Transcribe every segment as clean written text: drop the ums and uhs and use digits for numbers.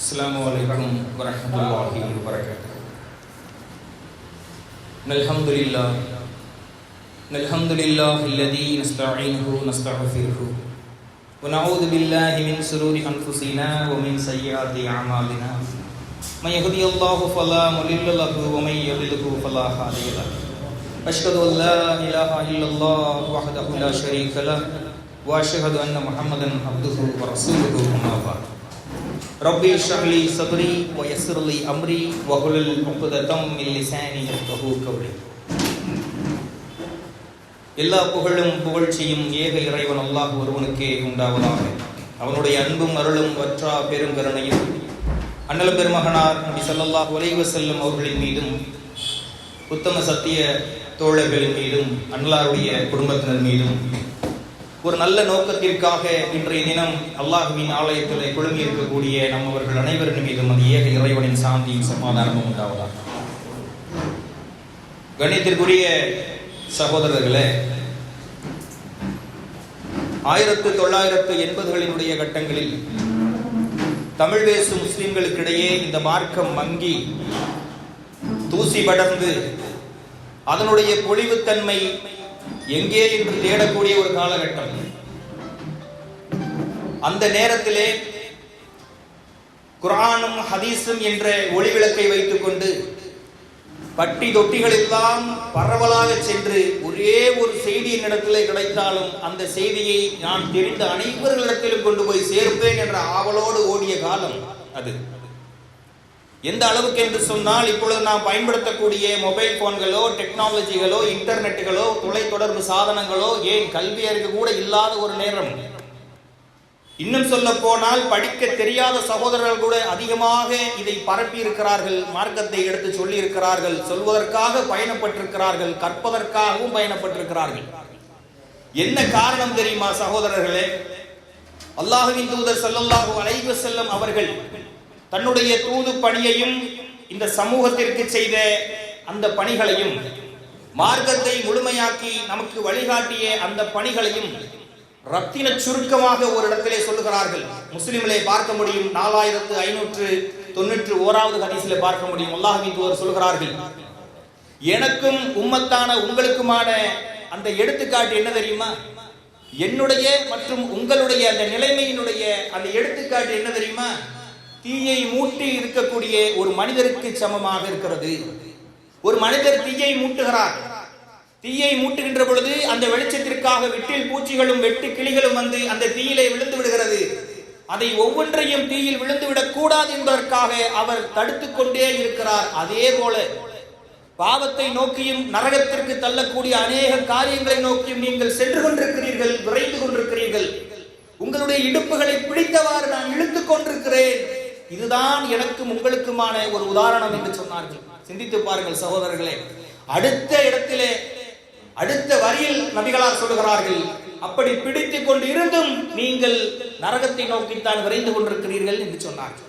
Assalamualaikum warahmatullahi wabarakatuh. Alhamdulillahilladzi nasta'inuhu nastaghfiruhu wa na'udzu billahi min shururi anfusina wa min sayyiati a'malina. May yahdihillahu fala mudilla lahu wa may yudlilhu fala hadiya lahu. Asyhadu an la ilaha illallah wahdahu la syarika lahu wa asyhadu anna Muhammadan abduhu wa rasuluhu amma ba'd. Rabbi shrah li sadri wa yassir li amri wa hlul 'uqdatam min lisani yafqahu qawli. எல்லா புகழும் புகழ்ச்சியும் ஏக இறைவன் அல்லாஹ் ஒருவனுக்கே உண்டாவதாக. அவனுடைய அன்பும் அருளும் வற்றா பெருங்கருணையும் அண்ணல் பெருமகனார் நபி ஸல்லல்லாஹு அலைஹி வஸல்லம் அவர்களின் மீதும் உத்தம சத்திய தோழர்களின் மீதும் அன்னாருடைய குடும்பத்தினர் மீதும் ஒரு நல்ல நோக்கத்திற்காக இன்றைய தினம் அல்லாஹ்வின் ஆலயத்தில் குழுமி இருக்கக்கூடிய நம்மவர்கள் அனைவரின் மீதும் அது ஏக இறைவனின் சாந்தியும் சமாதானமும் உண்டாவதாக. கணித்திற்குரிய சகோதரர்களே, 1980களினுடைய கட்டங்களில் தமிழ் பேசும் முஸ்லிம்களுக்கிடையே இந்த மார்க்கம் மங்கி தூசி படர்ந்து அதனுடைய பொலிவுத்தன்மை எங்கே என்று தேடக்கூடிய ஒரு காலகட்டம். அந்த நேரத்திலே குர்ஆனும் ஹதீஸும் என்ற ஒளிவிளக்கை வைத்துக் கொண்டு பட்டி தொட்டிகள் எல்லாம் பரவலாக சென்று ஒரே ஒரு செய்தி என்னிடத்திலே கிடைத்தாலும் அந்த செய்தியை நான் தெரிந்த அனைவர்களிடத்திலும் கொண்டு போய் சேர்ப்பேன் என்ற ஆவலோடு ஓடிய காலம் அது. எந்த அளவுக்கு என்று சொன்னால், இப்பொழுது நாம் பயன்படுத்தக்கூடிய மொபைல் போன்களோ, டெக்னாலஜிகளோ, இன்டர்நெட்டுகளோ, தொலைத்தொடர்பு சாதனங்களோ, ஏன் கல்வியறிவு கூட இல்லாத ஒரு நேரம். இன்னும் சொல்ல போனால் படிக்க தெரியாத சகோதரர்கள் கூட அதிகமாக இதை பரப்பி இருக்கிறார்கள், மார்க்கத்தை எடுத்து சொல்லி இருக்கிறார்கள், சொல்வதற்காக பயணப்பட்டிருக்கிறார்கள், கற்பதற்காகவும் பயணப்பட்டிருக்கிறார்கள். என்ன காரணம் தெரியுமா சகோதரர்களே? அல்லாஹ்வின் தூதர் ஸல்லல்லாஹு அலைஹி வஸல்லம் அவர்கள் தன்னுடைய தூது பணியையும் இந்த சமூகத்திற்கு செய்த அந்த பணிகளையும், மார்க்கத்தை முழுமையாக்கி நமக்கு வழிகாட்டிய அந்த பணிகளையும் ரத்தின சுருக்கமாக ஒரு இடத்திலே சொல்லுகிறார்கள். முஸ்லிமிலே பார்க்க முடியும், 4591வது ஹதீஸிலே பார்க்க முடியும். அல்லாஹ்வின் தூதர் சொல்கிறார்கள், எனக்கும் உம்மத்தான உங்களுக்குமான அந்த எடுத்துக்காட்டு என்ன தெரியுமா? என்னுடைய மற்றும் உங்களுடைய அந்த நிலைமையினுடைய அந்த எடுத்துக்காட்டு என்ன தெரியுமா? தீயை மூட்டி இருக்கக்கூடிய ஒரு மனிதருக்கு சமமாக இருக்கிறது. ஒரு மனிதர் தீயை மூட்டுகிறார். தீயை மூட்டுகின்ற பொழுது அந்த வெளிச்சத்திற்காக விட்டில் பூச்சிகளும் வெட்டு கிளிகளும் வந்து அந்த தீயிலே விழுந்து விடுகிறது. அதை ஒவ்வொன்றையும் தீயில் விழுந்து விடக் கூடாது என்பதற்காக அவர் தடுத்துக் கொண்டே இருக்கிறார். அதே போல பாவத்தை நோக்கியும் நரகத்திற்கு தள்ளக்கூடிய அநேக காரியங்களை நோக்கியும் நீங்கள் சென்று கொண்டிருக்கிறீர்கள், விரைந்து கொண்டிருக்கிறீர்கள். உங்களுடைய இடுப்புகளை பிடித்தவாறு நான் இழுத்துக் கொண்டிருக்கிறேன். இதுதான் எனக்கும் உங்களுக்குமான ஒரு உதாரணம் என்று சொன்னார்கள். சிந்தித்து பாருங்கள் சகோதரர்களே. அடுத்த இடத்திலே அடுத்த வரியில் நபிகளார் சொல்லுகிறார்கள், அப்படி பிடித்துக் கொண்டு இருந்தும் நீங்கள் நரகத்தை நோக்கித்தான் விரைந்து கொண்டிருக்கிறீர்கள் என்று சொன்னார்கள்.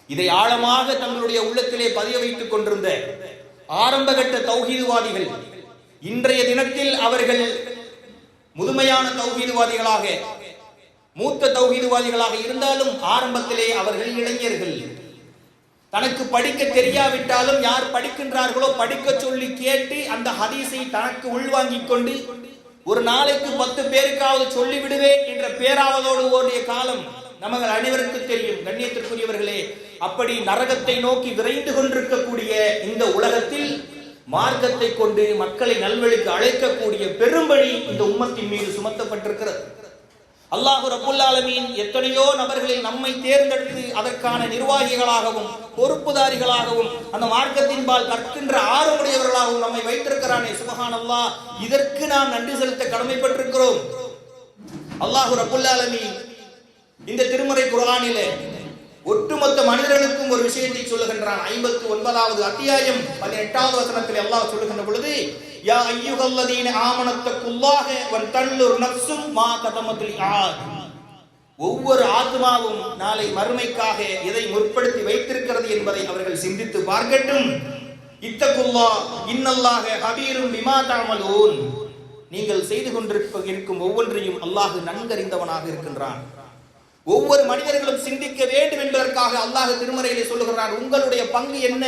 இதை ஆழமாக தங்களுடைய உள்ளத்திலே பதிய வைத்துக் கொண்டிருந்த ஆரம்பகட்ட தௌஹீதுவாதிகள் இன்றைய தினத்தில் அவர்கள் முதுமையான தௌஹீதுவாதிகளாக, மூத்த தௌஹீதுவாதிகளாக இருந்தாலும் ஆரம்பத்திலே அவர்கள் இளைஞர்கள். தனக்கு படிக்க தெரியாவிட்டாலும் யார் படிக்கின்றார்களோ படிக்க சொல்லி கேட்டு அந்த ஹதீஸை தனக்கு உள்வாங்கிக் கொண்டு ஒரு நாளைக்கு 10 பேருக்காவது சொல்லிவிடுவேன் என்ற பேராவதோடு ஓடிய காலம் நமக்கு அனைவருக்கும் தெரியும். கண்ணியத்திற்குரியவர்களே, அப்படி நரகத்தை நோக்கி விரைந்து கொண்டிருக்கக்கூடிய இந்த உலகத்தில் மார்க்கத்தை கொண்டு மக்களை நல்வழிக்கு அழைக்கக்கூடிய பெரும்படி இந்த உம்மத்தின் மீது சுமத்தப்பட்டிருக்கிறது. அல்லாஹ் ரப்புல் ஆலமீன் எத்தனையோ நபர்களில் நம்மை தேர்ந்தெடுத்து அதற்கான நிர்வாகிகளாகவும் பொறுப்புதாரிகளாகவும் அந்த மார்க்கத்தின்பால் கற்கின்ற ஆர்வமுடையவர்களாகவும் நம்மை வைத்திருக்கிறானே, சுப்ஹானல்லாஹ். இதற்கு நாம் நன்றி செலுத்த கடமைப்பட்டிருக்கிறோம். அல்லாஹ் ரப்புல் ஆலமீன் இந்த திருமறை குர்ஆனிலே ஒட்டுமொத்த மனிதர்களுக்கும் ஒரு விஷயத்தை சொல்லுகின்றான். 59வது அத்தியாயம் 18வது வசனத்தில் அல்லாஹ் சொல்லுகின்ற பொழுது, யா அய்யுஹல்லதீன ஆமனத்தகுல்லாஹ வன்தல்லுர் நஃப்ஸும் மா கதமத் லிஆத். ஒவ்வொரு ஆத்மாவும் நாளை மறுமைக்காக எதை முற்படுத்தி வைத்திருக்கிறது என்பதை அவர்கள் சிந்தித்து பார்க்கட்டும். இத்தகுல்லாஹ் இன்னல்லாஹ ஹபீரும் பிமா தஅமலூன். நீங்கள் செய்து கொண்டிருக்கும் ஒவ்வொன்றையும் அல்லாஹ் நன்கறிந்தவனாக இருக்கின்றான். ஒவ்வொரு மனிதர்களும் சிந்திக்க வேண்டும் என்பதற்காக அல்லாஹ் திருமறையிலே சொல்லுகிறான், உங்களுடைய பங்கு என்ன?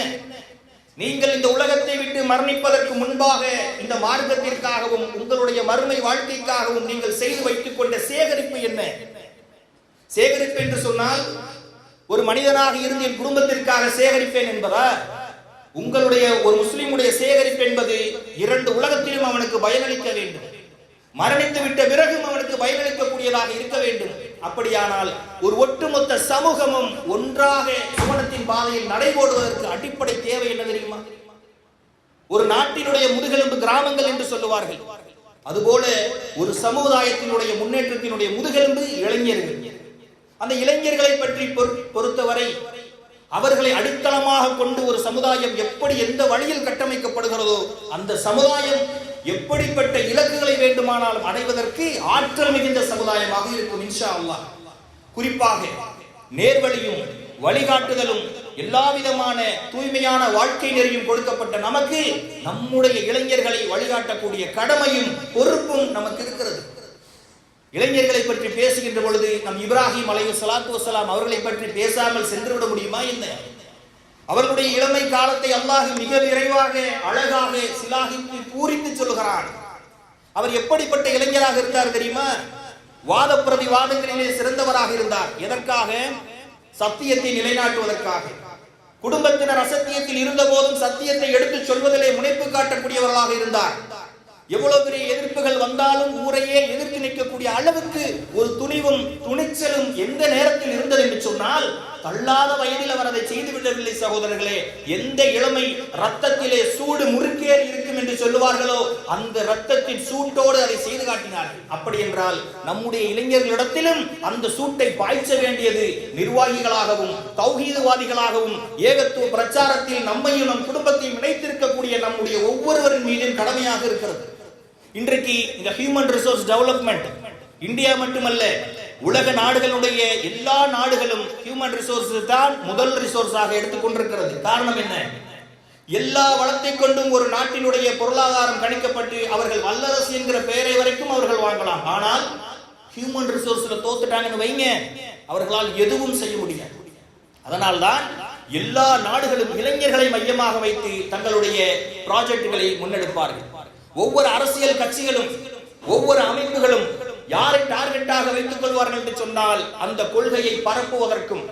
நீங்கள் இந்த உலகத்தை விட்டு மரணிப்பதற்கு முன்பாக இந்த மார்க்கத்திற்காகவும் உங்களுடைய மறுமை வாழ்க்கைக்காகவும் நீங்கள் செய்து வைத்துக் கொண்ட சேகரிப்பு என்ன? சேகரிப்பு என்று சொன்னால் ஒரு மனிதனாக இருந்து என் குடும்பத்திற்காக சேகரிப்பேன் என்பதா? உங்களுடைய ஒரு முஸ்லிமுடைய சேகரிப்பு என்பது இரண்டு உலகத்திலும் அவனுக்கு பயனளிக்க வேண்டும், மரணித்து விட்ட பிறகும் அவனுக்கு பயனளிக்கக்கூடியதாக இருக்க வேண்டும். அப்படியானால் ஒரு ஒட்டுமொத்த சமூகமும் ஒன்றாக சுவனத்தின் பாதையில் நடைபோடுவதற்கு அடிப்படை தேவை என்ன தெரியுமா? ஒரு நாட்டினுடைய முதுகெலும்பு கிராமங்கள் என்று சொல்லுவார்கள். அதுபோல ஒரு சமுதாயத்தினுடைய முன்னேற்றத்தினுடைய முதுகெலும்பு இளைஞர்கள். அந்த இளைஞர்களை பற்றி பொறுத்தவரை அவர்களை அடித்தளமாக கொண்டு ஒரு சமுதாயம் எப்படி எந்த வழியில் கட்டமைக்கப்படுகிறதோ அந்த சமுதாயம் எப்படிப்பட்ட இலக்குகளை வேண்டுமானாலும் அடைவதற்கு ஆற்றல் மிகுந்த சமுதாயமாக இருக்கும் இன்ஷா அல்லாஹ். குறிப்பாக நேர்வழியும் வழிகாட்டுதலும் எல்லா விதமான தூய்மையான வாழ்க்கை நெறியும் கொடுக்கப்பட்ட நமக்கு நம்முடைய இளைஞர்களை வழிகாட்டக்கூடிய கடமையும் பொறுப்பும் நமக்கு இருக்கிறது. இளைஞர்களை பற்றி பேசுகின்ற பொழுது நம் இப்ராஹிம் அலைஹிஸ்ஸலாத்து வஸ்ஸலாம் அவர்களை பற்றி பேசாமல் சென்றுவிட முடியுமா என்ன? அவர்களுடைய இளமை காலத்தை அல்லாஹ் மிக விரைவாக அழகாக சிலாகித்து பூரித்து சொல்லுகிறான். அவர் எப்படிப்பட்ட இளைஞராக இருந்தார் தெரியுமா? வாத பிரதிவாதங்களிலே சிறந்தவராக இருந்தார். எதற்காக? சத்தியத்தை நிலைநாட்டுவதற்காக. குடும்பத்தினர் அசத்தியத்தில் இருந்த போதும் சத்தியத்தை எடுத்துச் சொல்வதிலே முனைப்பு காட்டக்கூடியவர்களாக இருந்தார். எவ்வளவு பெரிய எதிர்ப்புகள் வந்தாலும் ஊரையே எதிர்த்து நிற்கக்கூடிய அளவுக்கு ஒரு துணிவும் துணிச்சலும் எந்த நேரத்தில் இருந்தது என்று சொன்னால், தள்ளாத வயதில் அவர் அதை செய்துவிடவில்லை சகோதரர்களே. எந்த இளமை ரத்தத்திலே சூடு முறுக்கேறி இருக்கும் என்று சொல்லுவார்களோ அந்த ரத்தத்தின் சூட்டோடு அதை செய்து காட்டினார்கள். அப்படி என்றால் நம்முடைய இளைஞர்களிடத்திலும் அந்த சூட்டை பாய்ச்ச வேண்டியது நிர்வாகிகளாகவும் தௌஹீதுவாதிகளாகவும் ஏகத்துவ பிரச்சாரத்தில் நம்மையும் நம் குடும்பத்தையும் இணைத்திருக்கக்கூடிய நம்முடைய ஒவ்வொருவரின் மீதும் கடமையாக இருக்கிறது. இன்றைக்கு இந்த ஹியூமன் ரிசோர்ஸ் டெவலப்மெண்ட் இந்தியா மட்டுமல்ல, உலக நாடுகளுடைய எல்லா நாடுகளும் ஹியூமன் ரிசோர்ஸ் தான் முதல் ரிசோர்ஸாக எடுத்துக்கொண்டிருக்கிறது. காரணம் என்ன? எல்லா வளத்தை கொண்டும் ஒரு நாட்டினுடைய பொருளாதாரம் கணிக்கப்பட்டு அவர்கள் வல்லரசு என்கிற பெயரை வரைக்கும் அவர்கள் வாங்கலாம். ஆனால் ஹியூமன் ரிசோர்ஸ்ல தோத்துட்டாங்கன்னு வைங்க, அவர்களால் எதுவும் செய்ய முடியாது. அதனால்தான் எல்லா நாடுகளும் இளைஞர்களை மையமாக வைத்து தங்களுடைய ப்ராஜெக்டுகளை முன்னெடுப்பார்கள். ஒவ்வொரு அரசியல் கட்சிகளும் ஒவ்வொரு அமைப்புகளும் யாரை டார்கெட்டாக வைத்துக் கொள்வார்கள் என்று சொன்னால் அந்த கொள்கையை பரப்புவதற்கும்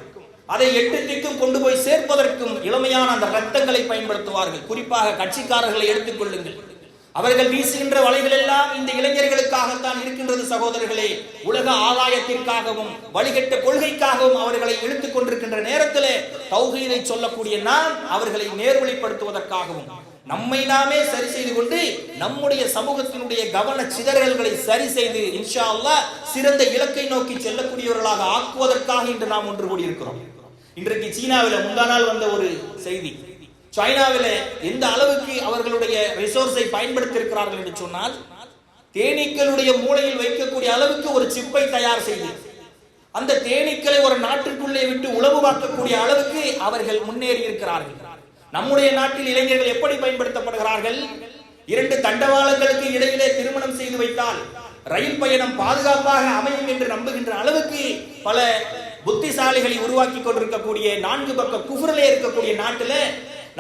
அதை எட்டு திக்கும் கொண்டு போய் சேர்ப்பதற்கும் இளமையான அந்த ரத்தங்களை பயன்படுத்துவார்கள். குறிப்பாக கட்சிக்காரர்களை எடுத்துக் கொள்ளுங்கள். அவர்கள் வீசுகின்ற வலைகள் எல்லாம் இந்த இளைஞர்களுக்காகத்தான் இருக்கின்றது சகோதரர்களே. உலக ஆதாயத்திற்காகவும் வழிகட்ட கொள்கைக்காகவும் அவர்களை இழுத்துக் கொண்டிருக்கின்ற நேரத்திலே தௌஹீதை சொல்லக்கூடிய நாம் அவர்களை நேர்வழிப்படுத்துவதற்காகவும் நம்மை நாமே சரி செய்து கொண்டு நம்முடைய சமூகத்தினுடைய கவன சிதறல்களை சரி செய்து இன்ஷா அல்லாஹ் சிறந்த இலக்கை நோக்கி செல்லக்கூடியவர்களாக ஆக்குவதற்காக இன்று நாம் ஒன்று கூடியிருக்கிறோம். இன்றைக்கு சீனாவில் முந்தா நாள் வந்த ஒரு செய்தி, சைனாவில் எந்த அளவுக்கு அவர்களுடைய ரிசோர்ஸை பயன்படுத்தி இருக்கிறார்கள் என்று சொன்னால், தேனீக்களுடைய மூளையில் வைக்கக்கூடிய அளவுக்கு ஒரு சிப்பை தயார் செய்து அந்த தேனீக்களை ஒரு நாட்டிற்குள்ளே விட்டு உளவு பார்க்கக்கூடிய அளவுக்கு அவர்கள் முன்னேறி இருக்கிறார்கள். நம்முடைய நாட்டில் இளைஞர்கள் எப்படி பயன்படுத்தப்படுகிறார்கள்? இரண்டு தண்டவாளங்களுக்கு இடையிலே திருமணம் செய்து வைத்தால் ரயில் பயணம் பாதுகாப்பாக அமையும் என்று நம்புகின்ற அளவுக்கு பல புத்திசாலிகளை உருவாக்கி கொண்டிருக்கக்கூடிய 4 பக்க குஃப்ரிலே இருக்கக்கூடிய நாட்டில்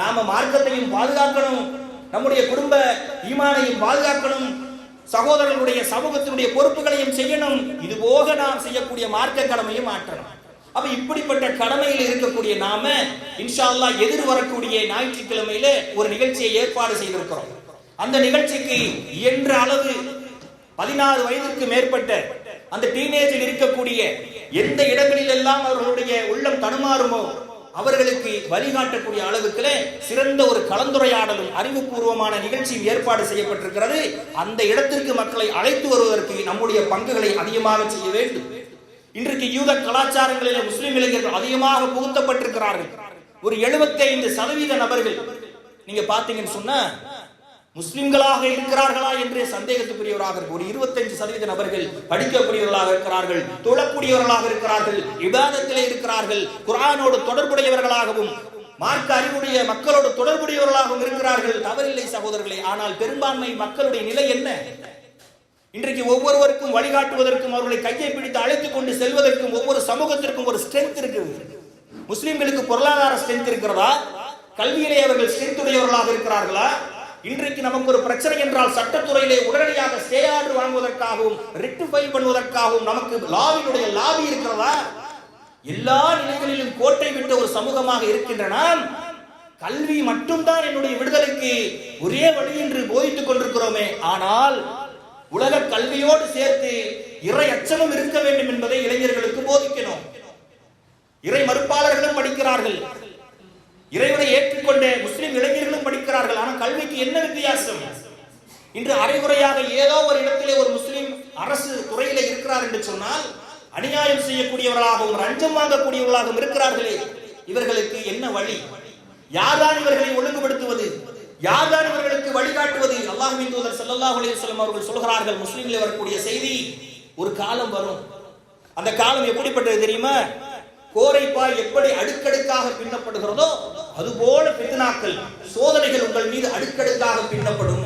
நாம மார்க்கத்தையும் பாதுகாக்கணும், நம்முடைய குடும்ப ஈமானையும் பாதுகாக்கணும், சகோதரர்களுடைய சமூகத்தினுடைய பொறுப்புகளையும் செய்யணும். இது போக நாம் செய்யக்கூடிய மார்க்க கடமையும் ஆற்றணும். அப்ப இப்படிப்பட்ட கடமையில் இருக்கக்கூடிய நாம இன்ஷா அல்லாஹ் எதிர் வரக்கூடிய ஞாயிற்றுக்கிழமையில ஒரு நிகழ்ச்சியை ஏற்பாடு செய்திருக்கிறோம். அந்த நிகழ்ச்சிக்கு இயன்ற அளவு 16 வயதிற்கு மேற்பட்ட அந்த டீனேஜில் இருக்கக்கூடிய எந்த இடங்களில் எல்லாம் அவர்களுடைய உள்ளம் தடுமாறுமோ அவர்களுக்கு வழிகாட்டக்கூடிய அளவுக்கு சிறந்த ஒரு கலந்துரையாடலும் அறிவுபூர்வமான நிகழ்ச்சியும் ஏற்பாடு செய்யப்பட்டிருக்கிறது. அந்த இடத்திற்கு மக்களை அழைத்து வருவதற்கு நம்முடைய பங்குகளை அதிகமாக செய்ய வேண்டும். இன்றைக்கு யூத கலாச்சாரங்களில் முஸ்லிம் இளைஞர்கள் அதிகமாக புகுத்தப்பட்டிருக்கிறார்கள். ஒரு 75% நபர்கள் நீங்க பாத்தீங்கன்னு சொன்னா முஸ்லிம்களாக இருக்கிறார்களா என்று சந்தேகத்துக்குரியவராக இருக்கு. ஒரு 25% நபர்கள் படிக்கக்கூடியவர்களாக இருக்கிறார்கள், தொழக்கூடியவர்களாக இருக்கிறார்கள், இபாதத்திலே இருக்கிறார்கள், குர்ஆனோடு தொடர்புடையவர்களாகவும் மார்க்க அறிவுடைய மக்களோடு தொடர்புடையவர்களாகவும் இருக்கிறார்கள். தவறில்லை சகோதரர்களே. ஆனால் பெரும்பான்மை மக்களுடைய நிலை என்ன? இன்றைக்கு ஒவ்வொருவருக்கும் வழிகாட்டுவதற்கும் அவர்களை கையை பிடித்து அழைத்துக் கொண்டு செல்வதற்கும் ஒவ்வொரு சமூகத்திற்கும் ஒரு ஸ்ட்ரென்த் இருக்குது. முஸ்லிம்களுக்கு பொருளாதார ஸ்ட்ரென்த் இருக்கிறதா? கல்வியிலே அவர்கள் ஸ்ட்ரென்த் உடையவர்களாக இருக்கிறார்களா? இன்றைக்கு நமக்கு ஒரு பிரச்சனை என்றால் சட்டத்துறையிலே உடனடியாக ஸ்டே ஆர்டர் வாங்குவதற்காகவும் ரிட் ஃபைல் பண்ணுவதற்காகவும் நமக்கு லாவினுடைய லாபி இருக்கிறதா? எல்லா நிலைகளிலும் கோட்டை விட்ட ஒரு சமூகமாக இருக்கின்றன. கல்வி மட்டும்தான் என்னுடைய விடுதலைக்கு ஒரே வழி என்று போதித்துக் கொண்டிருக்கிறோமே, ஆனால் உலக கல்வியோடு சேர்த்து இறை அச்சமும் இருக்க வேண்டும் என்பதை இளைஞர்களுக்கு போதிக்கணும். இறை மறுப்பாளர்களும் படிக்கிறார்கள், இறைவனை ஏற்றுக்கொண்ட முஸ்லிம் இளைஞர்களும் படிக்கிறார்கள். ஆனால் கல்விக்கு என்ன வித்தியாசம்? இன்று அரைகுறையாக ஏதோ ஒரு இடத்திலே ஒரு முஸ்லிம் அரசு துறையில இருக்கிறார் என்று சொன்னால் அநியாயம் செய்யக்கூடியவர்களாகவும் லஞ்சம் வாங்கக்கூடியவர்களாகவும் இருக்கிறார்களே, இவர்களுக்கு என்ன வழி? யார்தான் இவர்களை ஒழுங்குபடுத்துவது? யார்தான் இவர்களுக்கு வழிகாட்டுவது? அல்லாஹ்வின் தூதர் ஸல்லல்லாஹு அலைஹி வஸல்லம் அவர்கள் சொல்கிறார்கள், முஸ்லிமிலே வரக்கூடிய செய்தி, ஒரு காலம் வரும். அந்த காலம் எப்படிப்பட்டது தெரியுமா? கோரைப்பாய் எப்படி அடுக்கடுக்காக பின்னப்படுகிறதோ அதுபோல பித்னாக்கள், சோதனைகள் உங்கள் மீது அடுக்கடுக்காக பின்னப்படும்.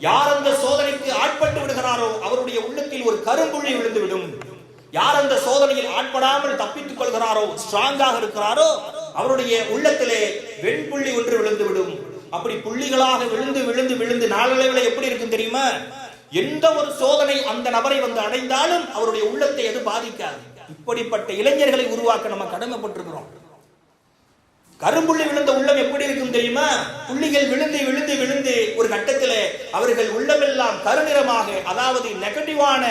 யார் அந்த சோதனைக்கு ஆட்பட்டு விடுகிறாரோ அவருடைய உள்ளத்தில் ஒரு கரும்புள்ளி விழுந்துவிடும். யார் அந்த சோதனையில் ஆட்படாமல் தப்பித்துக் கொள்கிறாரோ, ஸ்ட்ராங்காக இருக்கிறாரோ, அவருடைய உள்ளத்திலே வெண்புள்ளி ஒன்று விழுந்துவிடும். அப்படி புள்ளிகளாக விழுந்து விழுந்து விழுந்து நாளடைவில் எப்படி இருக்கும் தெரியுமா? எந்த ஒரு சோதனை அந்த நபரை வந்து அடைந்தாலும் அவருடைய உள்ளத்தை அது பாதிக்காது. இப்படிப்பட்ட இளைஞர்களை உருவாக்க நம்ம கடமைப்பட்டிருக்கிறோம். கரும்புள்ளி விழுந்த உள்ளம் எப்படி இருக்கும் தெரியுமா? புள்ளிகள் விழுந்து விழுந்து விழுந்து ஒரு கட்டத்தில் அவர்கள் உள்ளமெல்லாம் கருநிறமாக, அதாவது நெகட்டிவான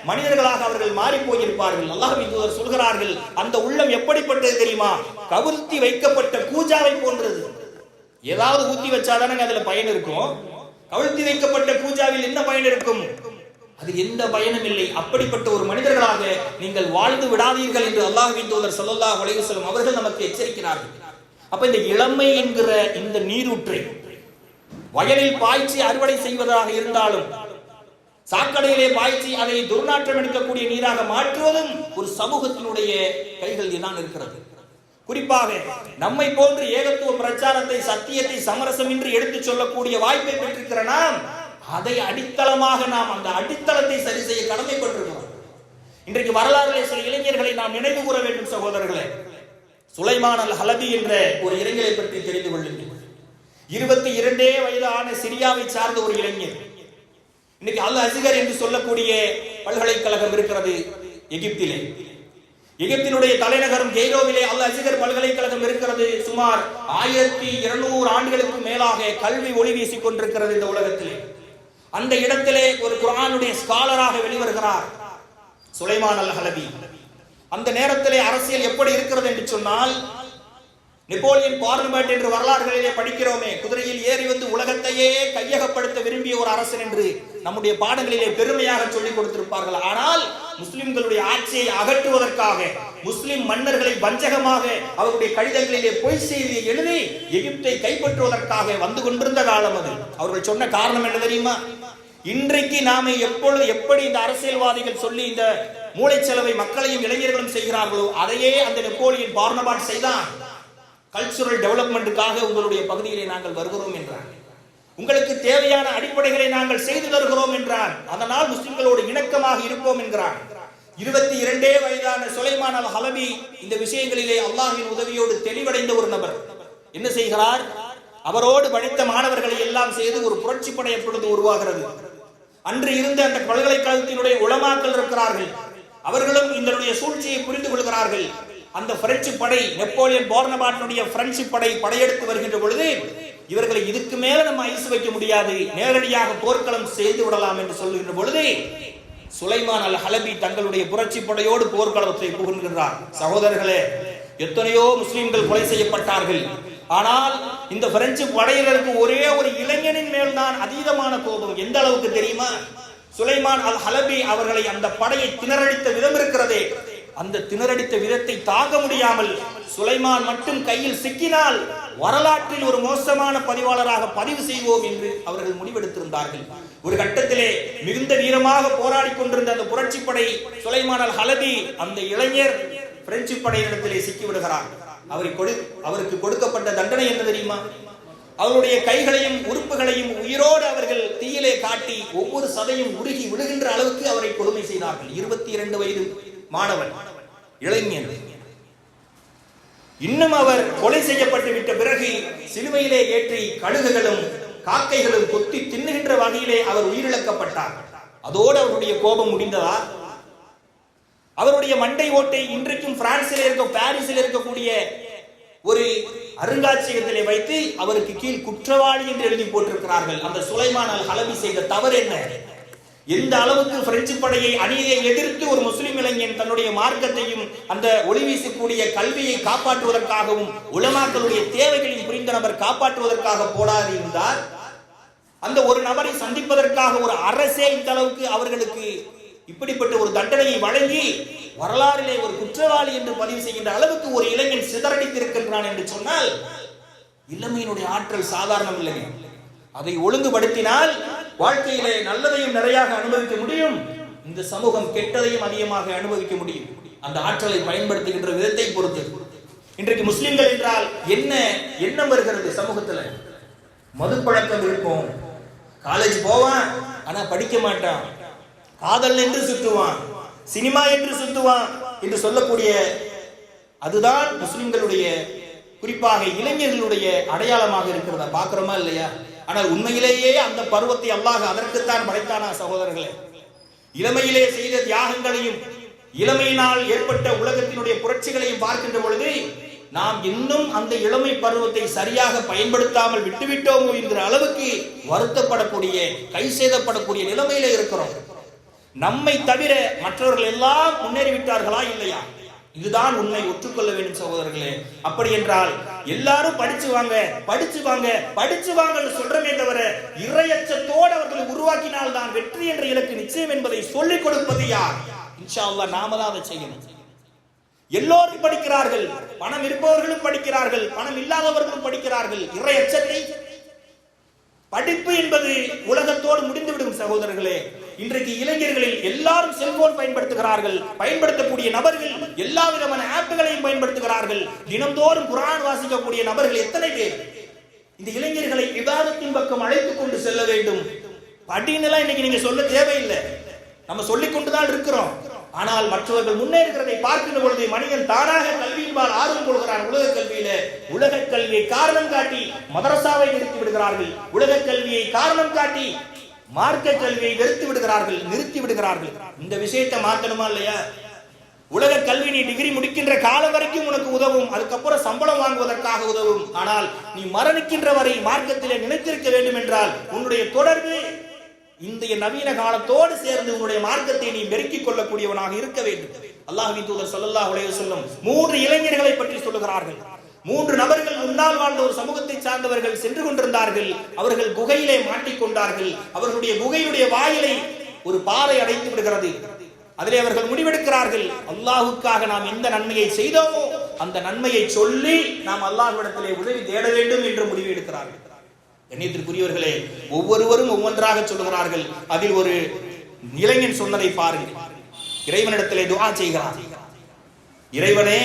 மனிதர்களாக அவர்கள் மாறி போயிருப்பார்கள். அல்லாஹ்வின் தூதர் சொல்கிறார்கள், அந்த உள்ளம் எப்படிப்பட்டது தெரியுமா? கவிழ்த்தி வைக்கப்பட்ட கூஜாவை போன்றது. ஏதாவது ஊத்தி வச்சாதானங்க அதுல பயன் இருக்கும். கவிழ்த்தி வைக்கப்பட்ட கூஜாவில் என்ன பயன் இருக்கும்? அது எந்த பயனும் இல்லை. அப்படிப்பட்ட ஒரு மனிதர்களாக நீங்கள் வாழ்ந்து விடாதீர்கள் என்று அல்லாஹ்வின் தூதர் ஸல்லல்லாஹு அலைஹி வஸல்லம் அவர்கள் நமக்கு எச்சரிக்கிறார்கள். அப்ப இந்த இளமை என்கிற இந்த நீரூற்றை வயலில் பாய்ச்சி அறுவடை செய்வதாக இருந்தாலும், சாக்கடையிலே பாய்ச்சி அதை துர்நாற்றம் எடுக்கக்கூடிய நீராக மாற்றுவதும் ஒரு சமூகத்தினுடைய கைகளில் தான் இருக்கிறது. குறிப்பாக நம்மை போன்று ஏகத்துவ பிரச்சாரத்தை, சத்தியத்தை சமரசமின்றி எடுத்து சொல்லக்கூடிய வாய்ப்பை பெற்றிருக்கிற நாம் அதை அடித்தளமாக நாம் அந்த அடித்தளத்தை சரி செய்ய கடமைப்பட்டிருக்கிறோம். இன்றைக்கு வரலாறுகளை சில இளைஞர்களை நாம் நினைவு கூற வேண்டும் சகோதரர்களே. சுலைமான் அல் ஹலபி என்ற ஒரு இளைஞரை பற்றி தெரிந்து கொள்ளுங்கள். 22 வயதான சிரியாவை சார்ந்த ஒரு இளைஞர். இன்னைக்கு அல் அஸ்கர் என்று சொல்லக்கூடிய பல்கலைக்கழகம் இருக்கிறது எகிப்திலே. எகிப்தினுடைய தலைநகரம் கெய்ரோவிலே அல் அஸ்கர் பல்கலைக்கழகம் இருக்கிறது. சுமார் 1200 ஆண்டுகளுக்கு மேலாக கல்வி ஒளி வீசிக் கொண்டிருக்கிறது இந்த உலகத்திலே. அந்த இடத்திலே ஒரு குர்ஆனுடைய ஸ்காலராக வெளிவருகிறார் சுலைமான் அல் ஹலபி. அந்த நேரத்திலே அரசியல் எப்படி இருக்கிறது என்று சொன்னால், நெப்போலியன் பார்லிமெண்ட் என்று வரலாறுகளிலே படிக்கிறோமே, குதிரையில் ஏறி வந்து உலகத்தையே கையகப்படுத்த விரும்பிய ஒரு அரசன் என்று நம்முடைய பாடங்களிலே பெருமையாக சொல்லிக் கொடுத்திருப்பார்கள். ஆனால் முஸ்லிம்களுடைய ஆட்சியை அகற்றுவதற்காக, முஸ்லிம் மன்னர்களை வஞ்சகமாக அவருடைய கடிதங்களிலே பொய் செய்தியை எழுதி எகிப்தை கைப்பற்றுவதற்காக வந்து கொண்டிருந்த காலம் அது. அவர்கள் சொன்ன காரணம் என்ன தெரியுமா? இன்றைக்கு நாம எப்பொழுது எப்படி இந்த அரசியல்வாதிகள் சொல்லி இந்த மூளைச்சலவை மக்களையும் இளைஞர்களும் செய்கிறார்களோ அதையே அந்த நெப்போலியன் பார்னபாட் செய்தான். கல்ச்சுரல் டெவலப்மெண்ட்டுக்காக உங்களுடைய பகுதியிலே நாங்கள் வருகிறோம் என்றார். உங்களுக்கு தேவையான அடிப்படைகளை நாங்கள் செய்து தருகிறோம் என்றார். அதனால் முஸ்லிம்களோடு இணக்கமாக இருப்போம் என்கிறார். 22 வயதான சுலைமான் அல் ஹலபி இந்த விஷயங்களிலே அல்லாஹ்வின் உதவியோடு தெளிவடைந்த ஒரு நபர். என்ன செய்கிறார்? அவரோடு படித்த மாணவர்களை எல்லாம் செய்து ஒரு புரட்சி படை எப்பொழுது உருவாகிறது. அன்று இருந்த அந்த பல்கலைக்கழகத்தினுடைய உலமாக்கள் இருக்கிறார்கள். அவர்களும் இதனுடைய சூழ்ச்சியை புரிந்து கொள்கிறார்கள். அந்த பிரெஞ்சு படை, நெப்போலியன் போனபார்ட்டினுடைய பிரெஞ்சு படை படையெடுத்து வருகின்ற பொழுது இவர்களை இதுக்கு மேல நம்ம ஐஸ் வைக்க முடியாது, நேரடியாக போர்க்களம் செய்து விடலாம் என்று சொல்லுகின்ற பொழுது சுலைமான் அல் ஹலபி தங்களுடைய புரட்சி படையோடு போர்க்களத்தை புகுகின்றார். சகோதரர்களே, எத்தனையோ முஸ்லிம்கள் கொலை செய்யப்பட்டார்கள். ஆனால் இந்த பிரெஞ்சு படையினருக்கு ஒரே ஒரு இளைஞனின் மேல் தான் அதீதமான கோபம். எந்த அளவுக்கு தெரியுமா? சுலைமான் அல் ஹலபி அவர்களை அந்த படையை திணறடித்த விதம் இருக்கிறதே, அந்த திணறடித்த விதத்தை தாங்க முடியாமல் சுலைமான் மட்டும் கையில் சிக்கினால் வரலாற்றில் ஒரு மோசமான பதிவாளராக பதிவு செய்வோம் என்று அவர்கள் முடிவெடுத்திருந்தார்கள். ஒரு கட்டத்திலே மிகுந்த வீரமாக போராடி கொண்டிருந்த அந்த புரட்சி படை சுலைமான் அல் ஹலபி அந்த இளைஞர் பிரெஞ்சு படையினத்திலே சிக்கி விடுகிறார். அவருக்கு கொடுக்கப்பட்ட தண்டனை என்ன தெரியுமா? அவருடைய கைகளையும் உறுப்புகளையும் உயிரோடு அவர்கள் தீயிலே காட்டி ஒவ்வொரு சதையும் உருகி விடுகின்ற அளவுக்கு அவரை கொடுமை செய்தார்கள். 22 வயது மாணவன், இளைஞன். இன்னும் அவர் கொலை செய்யப்பட்டு விட்ட பிறகு சிலுவையிலே ஏற்றி கழுகுகளும் காக்கைகளும் கொத்தி தின்னுகின்ற வகையிலே அவர் உயிரிழக்கப்பட்டார். அதோடு அவருடைய கோபம் முடிந்ததா? அவருடைய மண்டை ஓட்டை இன்றைக்கும் பிரான்சில் இருக்க பாரிஸில் இருக்கக்கூடிய ஒரு அருங்காட்சியகத்திலே வைத்து அவருக்கு கீழ் குற்றவாளி என்று எழுதி போட்டிருக்கிறார்கள். அந்த சுலைமான் அல் ஹலபி செய்த தவறு என்ன? எந்த அளவுக்கு பிரெஞ்சு படையை அணியை எதிர்த்து ஒரு முஸ்லிம் இளைஞன் தன்னுடைய மார்க்கத்தையும் அந்த ஒளி வீசக்கூடிய கல்வியை காப்பாற்றுவதற்காகவும் உலமாக்களுடைய தேவைகளையும் புரிந்த நபர் காப்பாற்றுவதற்காக போராடி இருந்தார். அந்த ஒரு நபரை சந்திப்பதற்காக ஒரு அரசே இந்த அளவுக்கு அவர்களுக்கு இப்படிப்பட்ட ஒரு தண்டனையை வழங்கி வரலாறிலே ஒரு குற்றவாளி என்று பதிவு செய்கின்ற அளவுக்கு ஒரு இளைஞன் சிதறடித்திருக்கின்றான் என்று சொன்னால் இளமையினுடைய ஆற்றல் சாதாரணம் இல்லைங்க. அதை ஒழுங்குபடுத்தினால் வாழ்க்கையிலே நல்லதையும் நிறையாக அனுபவிக்க முடியும், இந்த சமூகம் கெட்டதையும் அதிகமாக அனுபவிக்க முடியும். அந்த ஆற்றலை பயன்படுத்துகின்ற விதத்தை பொறுத்து. இன்றைக்கு முஸ்லிம்கள் என்றால் என்ன எண்ணம் வருகிறது சமூகத்தில்? மது பழக்கம் இருக்கும், காலேஜ் போவான் ஆனா படிக்க மாட்டான், காதல் என்று சுற்றுவான், சினிமா என்று சுற்றுவான் என்று சொல்லக்கூடிய அதுதான் முஸ்லிம்களுடைய குறிப்பாக இளைஞர்களுடைய அடையாளமாக இருக்கிறத பார்க்கிறோமா இல்லையா? ஆனால் உண்மையிலேயே அந்த பருவத்தை அல்லாஹ் அதற்குத்தான் படைத்தானா சகோதரர்களே? இளமையிலே செய்த தியாகங்களையும் இளமையினால் ஏற்பட்ட உலகத்தினுடைய புரட்சிகளையும் பார்க்கின்ற பொழுது நாம் இன்னும் அந்த இளமை பருவத்தை சரியாக பயன்படுத்தாமல் விட்டுவிட்டோமோ என்கிற அளவுக்கு வருத்தப்படக்கூடிய, கை சேதப்படக்கூடிய நிலைமையில இருக்கிறோம். நம்மை தவிர மற்றவர்கள் எல்லாம் முன்னேறிவிட்டார்களா இல்லையா? இதுதான் உண்மை, ஒற்றுக்கொள்ள வேண்டும் சகோதரர்களே. அப்படி என்றால் எல்லாரும் படிச்சு வாங்க படிச்சு வாங்க படிச்சு வாங்க சொல்றமே தவிர இறையச்சத்தோடு அவர்களை உருவாக்கினால் தான் வெற்றி என்ற இலக்கு நிச்சயம் என்பதை சொல்லிக் கொடுப்பது யார்? இன்ஷா அல்லாஹ் நாம தான் அதை செய்யணும். எல்லோரும் படிக்கிறார்கள், பணம் இருப்பவர்களும் படிக்கிறார்கள், பணம் இல்லாதவர்களும் படிக்கிறார்கள். இறையச்சத்தை படிப்பு என்பது உலகத்தோடு முடிந்துவிடும் சகோதரர்களே. இன்றைக்கு இளைஞர்களில் எல்லாரும் செல்போன் பயன்படுத்துகிறார்கள், பயன்படுத்தக்கூடிய நபர்கள் எல்லா விதமான ஆப்புகளையும் பயன்படுத்துகிறார்கள். தினந்தோறும் குர்ஆன் வாசிக்கக்கூடிய நபர்கள் எத்தனை பேர்? இந்த இளைஞர்களை இபாதத்தின் பக்கம் அழைத்துக் கொண்டு செல்ல வேண்டும். படினெல்லாம் இன்னைக்கு நீங்க சொல்ல தேவையில்லை, நம்ம சொல்லிக் கொண்டுதான் இருக்கிறோம். ஆனால் மற்றவர்கள் முன்னேறுகிறதை பார்க்கின்ற பொழுது மனிதன் தானாக கல்வியின்பால் ஆர்வம் கொள்கிறான். உலக கல்வியில உலக கல்வியை காரணம் காட்டி மதரசாவை நிறுத்தி விடுகிறார்கள், உலக கல்வியை காரணம் காட்டி மார்க்க கல்வியை நிறுத்தி விடுகிறார்கள். இந்த விஷயத்தை மாற்றணுமா இல்லையா? உலக கல்வி நீ டிகிரி முடிக்கின்ற காலம் வரைக்கும் உனக்கு உதவும், அதுக்கப்புறம் சம்பளம் வாங்குவதற்காக உதவும். ஆனால் நீ மரணிக்கின்ற வரை மார்க்கத்திலே நிலைத்திருக்க வேண்டும் என்றால் உன்னுடைய தொடர்பு இந்த நவீன காலத்தோடு சேர்ந்து உன்னுடைய மார்க்கத்தை நீ பெருக்கிக் கொள்ளக்கூடியவனாக இருக்க வேண்டும். அல்லாஹ்வின் தூதர் ஸல்லல்லாஹு அலைஹி வஸல்லம் 3 இளைஞர்களை பற்றி சொல்லுகிறார்கள். 3 நபர்கள் முன்னால் வாழ்ந்த ஒரு சமூகத்தை சார்ந்தவர்கள் சென்று கொண்டிருந்தார்கள். அவர்கள் குகையிலே மாட்டிக்கொண்டார்கள். அவர்களுடைய குகையுடைய வாயிலை ஒரு பாறை அடைத்து விடுகிறது. அதிலே அவர்கள் முடிவெடுக்கிறார்கள், அல்லாஹ்வுக்காக நாம் எந்த நன்மையை செய்தோமோ அந்த நன்மையை சொல்லி நாம் அல்லாஹ்விடத்திலே உதவி தேட வேண்டும் என்று முடிவு எடுக்கிறார்கள். கண்ணியத்திற்குரியவர்களே, ஒவ்வொருவரும் ஒவ்வொன்றாக சொல்லுகிறார்கள். அதில் ஒரு இளைஞன் சொன்னதை பாருங்கள். இறைவனிடத்திலே துஆ செய்கிறார். இறைவனே,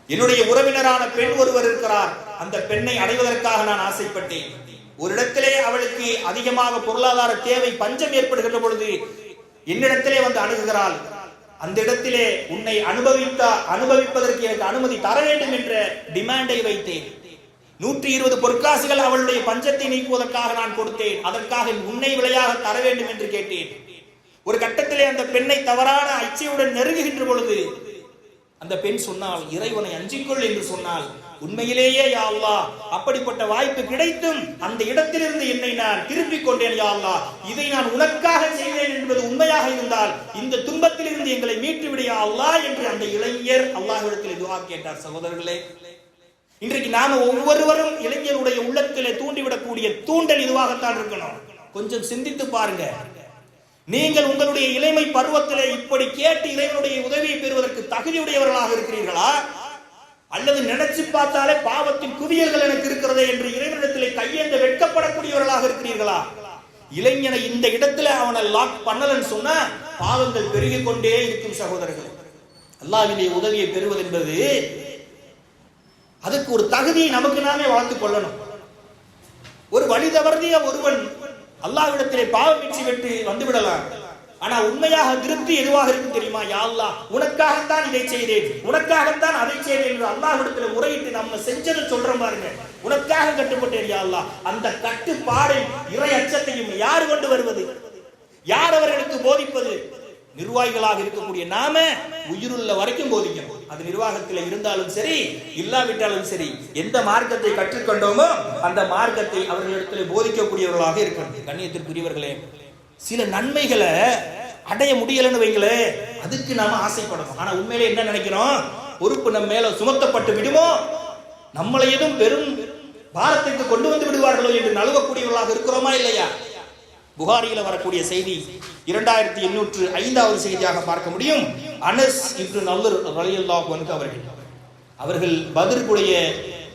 என்னுடைய உறவினரான பெண் ஒருவர் இருக்கிறார், அந்த பெண்ணை அடைவதற்காக நான் ஆசைப்பட்டேன். ஒரு இடத்திலே அவளுக்கு அதிகமாக பொருளாதார தேவை, பஞ்சம் ஏற்படுகின்ற பொழுது என்னிடத்திலே வந்து அணுகுகிறாள். அந்த இடத்திலே உன்னை அனுபவிப்பதற்கு எனக்கு அனுமதி தர வேண்டும் என்ற டிமாண்டை வைத்தேன். 120 பொற்காசுகள் அவளுடைய பஞ்சத்தை நீக்குவதற்காக நான் கொடுத்தேன். அதற்காக உன்னை விலையாக தர வேண்டும் என்று கேட்டேன். ஒரு கட்டத்திலே அந்த பெண்ணை தவறான இச்சையுடன் நெருங்குகின்ற பொழுது அந்த பெண் சொன்னால், இறைவனை அஞ்சிக்கொள் என்று சொன்னால், உண்மையிலேயே யா அல்லாஹ் அப்படிப்பட்ட வாய்ப்பு கிடைத்தும் அந்த இடத்திலிருந்து என்னை நான் திருப்பிக் கொண்டேன். யா அல்லாஹ், இதை நான் உனக்காக செய்தேன் என்பது உண்மையாக இருந்தால் இந்த துன்பத்திலிருந்து எங்களை மீட்டு விடு யா அல்லாஹ் என்று அந்த இளைஞர் அல்லாஹ்விடத்தில் துஆ கேட்டார். சகோதரர்களே, இன்றைக்கு நாம ஒவ்வொருவரும் இளைஞருடைய உள்ளத்திலே தூண்டிவிடக்கூடிய தூண்டல் இதுவாகத்தான் இருக்கணும். கொஞ்சம் சிந்தித்து பாருங்க. நீங்கள் உங்களுடைய இளமை பருவத்திலே இப்படி கேட்டு இறைவனுடைய உதவியை பெறுவதற்கு தகுதியுடையவர்களாக இருக்கிறீர்களா? அல்லது நினைச்சு பார்த்தாலே பாவத்தின் குவியல்கள் எனக்கு இருக்கிறதே என்று இறைவனிடத்திலே கையேந்த வெட்கப்படக்கூடியவர்களாக இருக்கிறீர்களா? இளைஞனை இந்த இடத்துல அவனை லாக் பண்ணலன்னு சொன்னா பாவங்கள் பெருகிக் கொண்டே இருக்கும் சகோதரர்கள். அல்லாஹ்வினுடைய உதவியை பெறுவது என்பது அதுக்கு ஒரு தகுதியை நமக்கு நாமே வளர்த்துக் கொள்ளணும். ஒரு வழி தவறிய ஒருவன் அல்லாஹ்விடத்திலே பாவமின்றி விட்டு வந்து விடலாம். ஆனா உண்மையாக திருப்தி எதுவாக இருக்கும் தெரியுமா? யா அல்லாஹ், உனக்காகத்தான் இதை செய்தேன், உனக்காகத்தான் அதை செய்தேன் என்று அல்லாஹ்விடத்தில் முறையிட்டு நம்ம செஞ்சதை சொல்றோம் பாருங்க. உனக்காக கட்டுப்பட்டேன் யா அல்லாஹ். அந்த கட்டுப்பாடை இறை அச்சத்தையும் யார் கொண்டு வருவது? யார் அவர்களுக்கு போதிப்பது? நிர்வாகிகளாக இருக்கக்கூடிய நாம உயிருள்ள வரைக்கும் போதிக்கணும். அது நிர்வாகத்தில் இருந்தாலும் சரி இல்லாவிட்டாலும் சரி, எந்த மார்க்கத்தை கற்றுக்கொண்டோமோ அந்த மார்க்கத்தை அவர்களிடத்தில் போதிக்கக்கூடியவர்களாக இருக்கணும். கண்ணியத்திற்குரியவர்களே, சில நன்மைகளை அடைய முடியலன்னு வைங்களே, அதுக்கு நாம ஆசைப்படணும். ஆனா உண்மையிலே என்ன நினைக்கிறோம்? பொறுப்பு நம்ம மேல சுமத்தப்பட்டு விடுமோ, நம்மளை எதுவும் பெரும் பாரத்திற்கு கொண்டு வந்து விடுவார்களோ என்று நழுவக்கூடியவர்களாக இருக்கிறோமா இல்லையா? புகாரியில வரக்கூடிய செய்தி 2805வது செய்தியாக பார்க்க முடியும். அனஸ் இப்னு நல்லர் ரலியல்லாஹு அன்ஹு அவர்கள் பத்ருடைய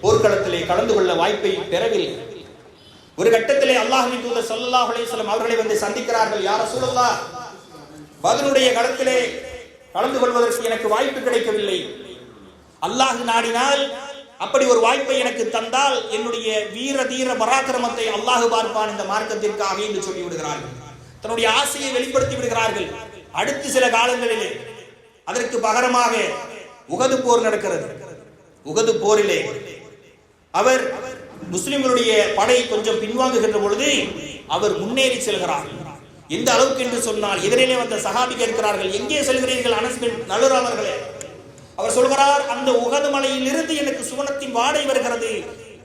போர்க்களத்திலே கலந்து கொள்ள வாய்ப்பை பெறவில்லை. ஒரு கட்டத்திலே அல்லாஹ்வின் தூதர் ஸல்லல்லாஹு அலைஹி வஸல்லம் அவர்களை வந்து சந்திக்கிறார்கள். யா ரசூலல்லாஹ், பத்ருடைய களத்திலே கலந்து கொள்வதற்கு எனக்கு வாய்ப்பு கிடைக்கவில்லை. அல்லாஹ் நாடினால் அப்படி ஒரு வாய்ப்பை எனக்கு தந்தால் என்னுடைய வீர தீர பராக்கிரமத்தை அல்லாஹ் பார்ப்பான் இந்த மார்க்கத்திற்காக என்று சொல்லி விடுகிறார்கள். தன்னுடைய ஆசையை வெளிப்படுத்தி விடுகிறார்கள். அடுத்த சில காலங்களிலே அதற்கு பகரமாக உஹது போர் நடக்கிறது. உஹது போரிலே அவர் முஸ்லிம்களுடைய படை கொஞ்சம் பின்வாங்குகின்ற பொழுது அவர் முன்னேறி செல்கிறார். எந்த அளவுக்கு என்று சொன்னால், எதிரிலே வந்த சஹாபி கேட்கிறார்கள், எங்கே செல்கிறீர்கள் அனஸ் பின் நலுர் அவர்களே? அவர் சொல்கிறார், அந்த உஹது மலையில் இருந்து எனக்கு சுவனத்தின் வாடை வருகிறது.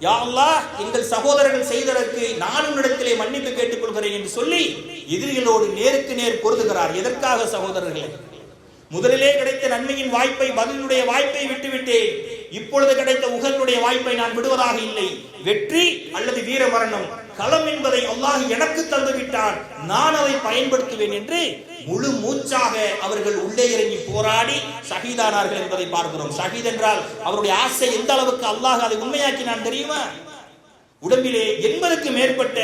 யா அல்லாஹ், எங்கள் சகோதரர்கள் செய்ததற்கு நான் உன்னிடத்திலே மன்னிப்பு கேட்டுக் கொள்கிறேன் என்று சொல்லி எதிரிகளோடு நேருக்கு நேர் பொருதுகிறார். எதற்காக சகோதரர்களே? முதலிலே கிடைத்த நன்மையின் வாய்ப்பை, பதிலுடைய வாய்ப்பை விட்டுவிட்டேன். இப்பொழுது கிடைத்த உஹதுடைய வாய்ப்பை நான் விடுவதாக இல்லை. வெற்றி அல்லது வீர மரணம், களம் என்பதை அல்லாஹ் எனக்கு தந்து விட்டான், நான் அதை பயன்படுத்துவேன் என்று முழு மூச்சாக அவர்கள் உள்ளே இறங்கி போராடி ஷஹீதானார்கள் என்பதை பார்க்கிறோம். ஷஹீத் என்றால் அவருடைய ஆசை எந்த அளவுக்கு அல்லாஹ் அதை உண்மையாக்கினான் தெரியுமா? உடம்பிலே 80க்கு மேற்பட்ட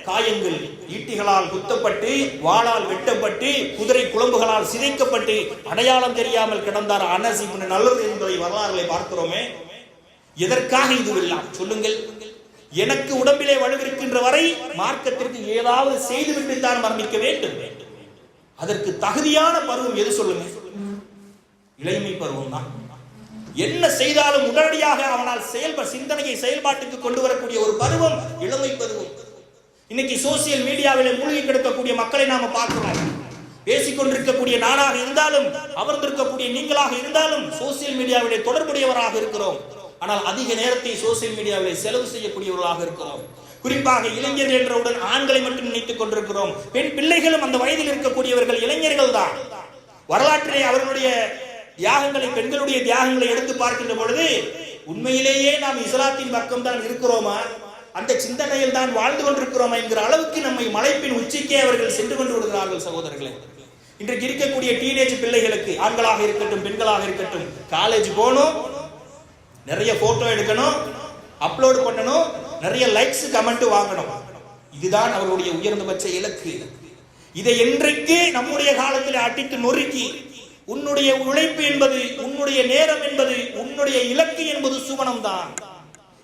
காயங்கள், ஈட்டிகளால் குத்தப்பட்டு, வாளால் வெட்டப்பட்டு, குதிரை குழம்புகளால் சிதைக்கப்பட்டு அடையாளம் தெரியாமல் கிடந்தார் அனஸ் இப்னு நலுர் என்பதை வரலாறுகளை பார்க்கிறோமே. எதற்காக இதுவெல்லாம் சொல்லுங்கள்? எனக்கு உடம்பிலே வலுவிருக்கின்ற வரை மார்க்கத்திற்கு ஏதாவது செய்துவிட்டு தான் மரணிக்க வேண்டும். அதற்கு தகுதியான பருவம் எது சொல்லுங்க? இளமை பருவம் தான். என்ன செய்தாலும் உடனடியாக அவனால் சிந்தனையை செயல்பாட்டுக்கு கொண்டு வரக்கூடிய ஒரு பருவம் இளமை பருவம். இன்னைக்கு சோசியல் மீடியாவிலே மூழ்கி கிடக்கக்கூடிய மக்களை நாம பார்க்கிறோம். பேசிக்கொண்டிருக்கக்கூடிய நானாக இருந்தாலும், அமர்ந்திருக்கக்கூடிய நீங்களாக இருந்தாலும் சோசியல் மீடியாவிலே தொடர்புடையவராக இருக்கிறோம். ஆனால் அதிக நேரத்தை சோசியல் மீடியாவிலே செலவு செய்யக்கூடியவர்களாக இருக்கிறோம். குறிப்பாக இளைஞர்கள் என்றவுடன் ஆண்களை மட்டும் நினைத்துக் கொண்டிருக்கிறோம். பெண் பிள்ளைகளும் அந்த வயதில் இருக்கக்கூடியவர்கள் இளைஞர்கள் தான். வரலாற்றிலே அவர்களுடைய தியாகங்களை, பெண்களுடைய தியாகங்களை எடுத்து பார்க்கின்ற பொழுது உண்மையிலேயே நாம் இஸ்லாத்தின் பக்கம் தான் இருக்கிறோமா, அந்த சிந்தனையில் தான் வாழ்ந்து கொண்டிருக்கிறோமா என்கிற அளவுக்கு நம்மை மலைப்பின் உச்சிக்கே அவர்கள் சென்று கொண்டு விடுகிறார்கள். சகோதரர்களே, இன்றைக்கு இருக்கக்கூடிய டீனேஜ் பிள்ளைகளுக்கு, ஆண்களாக இருக்கட்டும் பெண்களாக இருக்கட்டும், காலேஜ் போகணும், நிறைய போட்டோ எடுக்கணும், அப்லோடு பண்ணணும், நிறைய லைக்ஸ் கமெண்ட் வாங்கணும். இதுதான் அவர்களுடைய உயர்ந்தபட்ச இலக்கு. இதை என்றைக்கு நம்முடைய காலத்தில் அடித்து நொறுக்கி, உன்னுடைய உழைப்பு என்பது, உன்னுடைய நேரம் என்பது, உன்னுடைய இலக்கு என்பது சுவனம் தான்.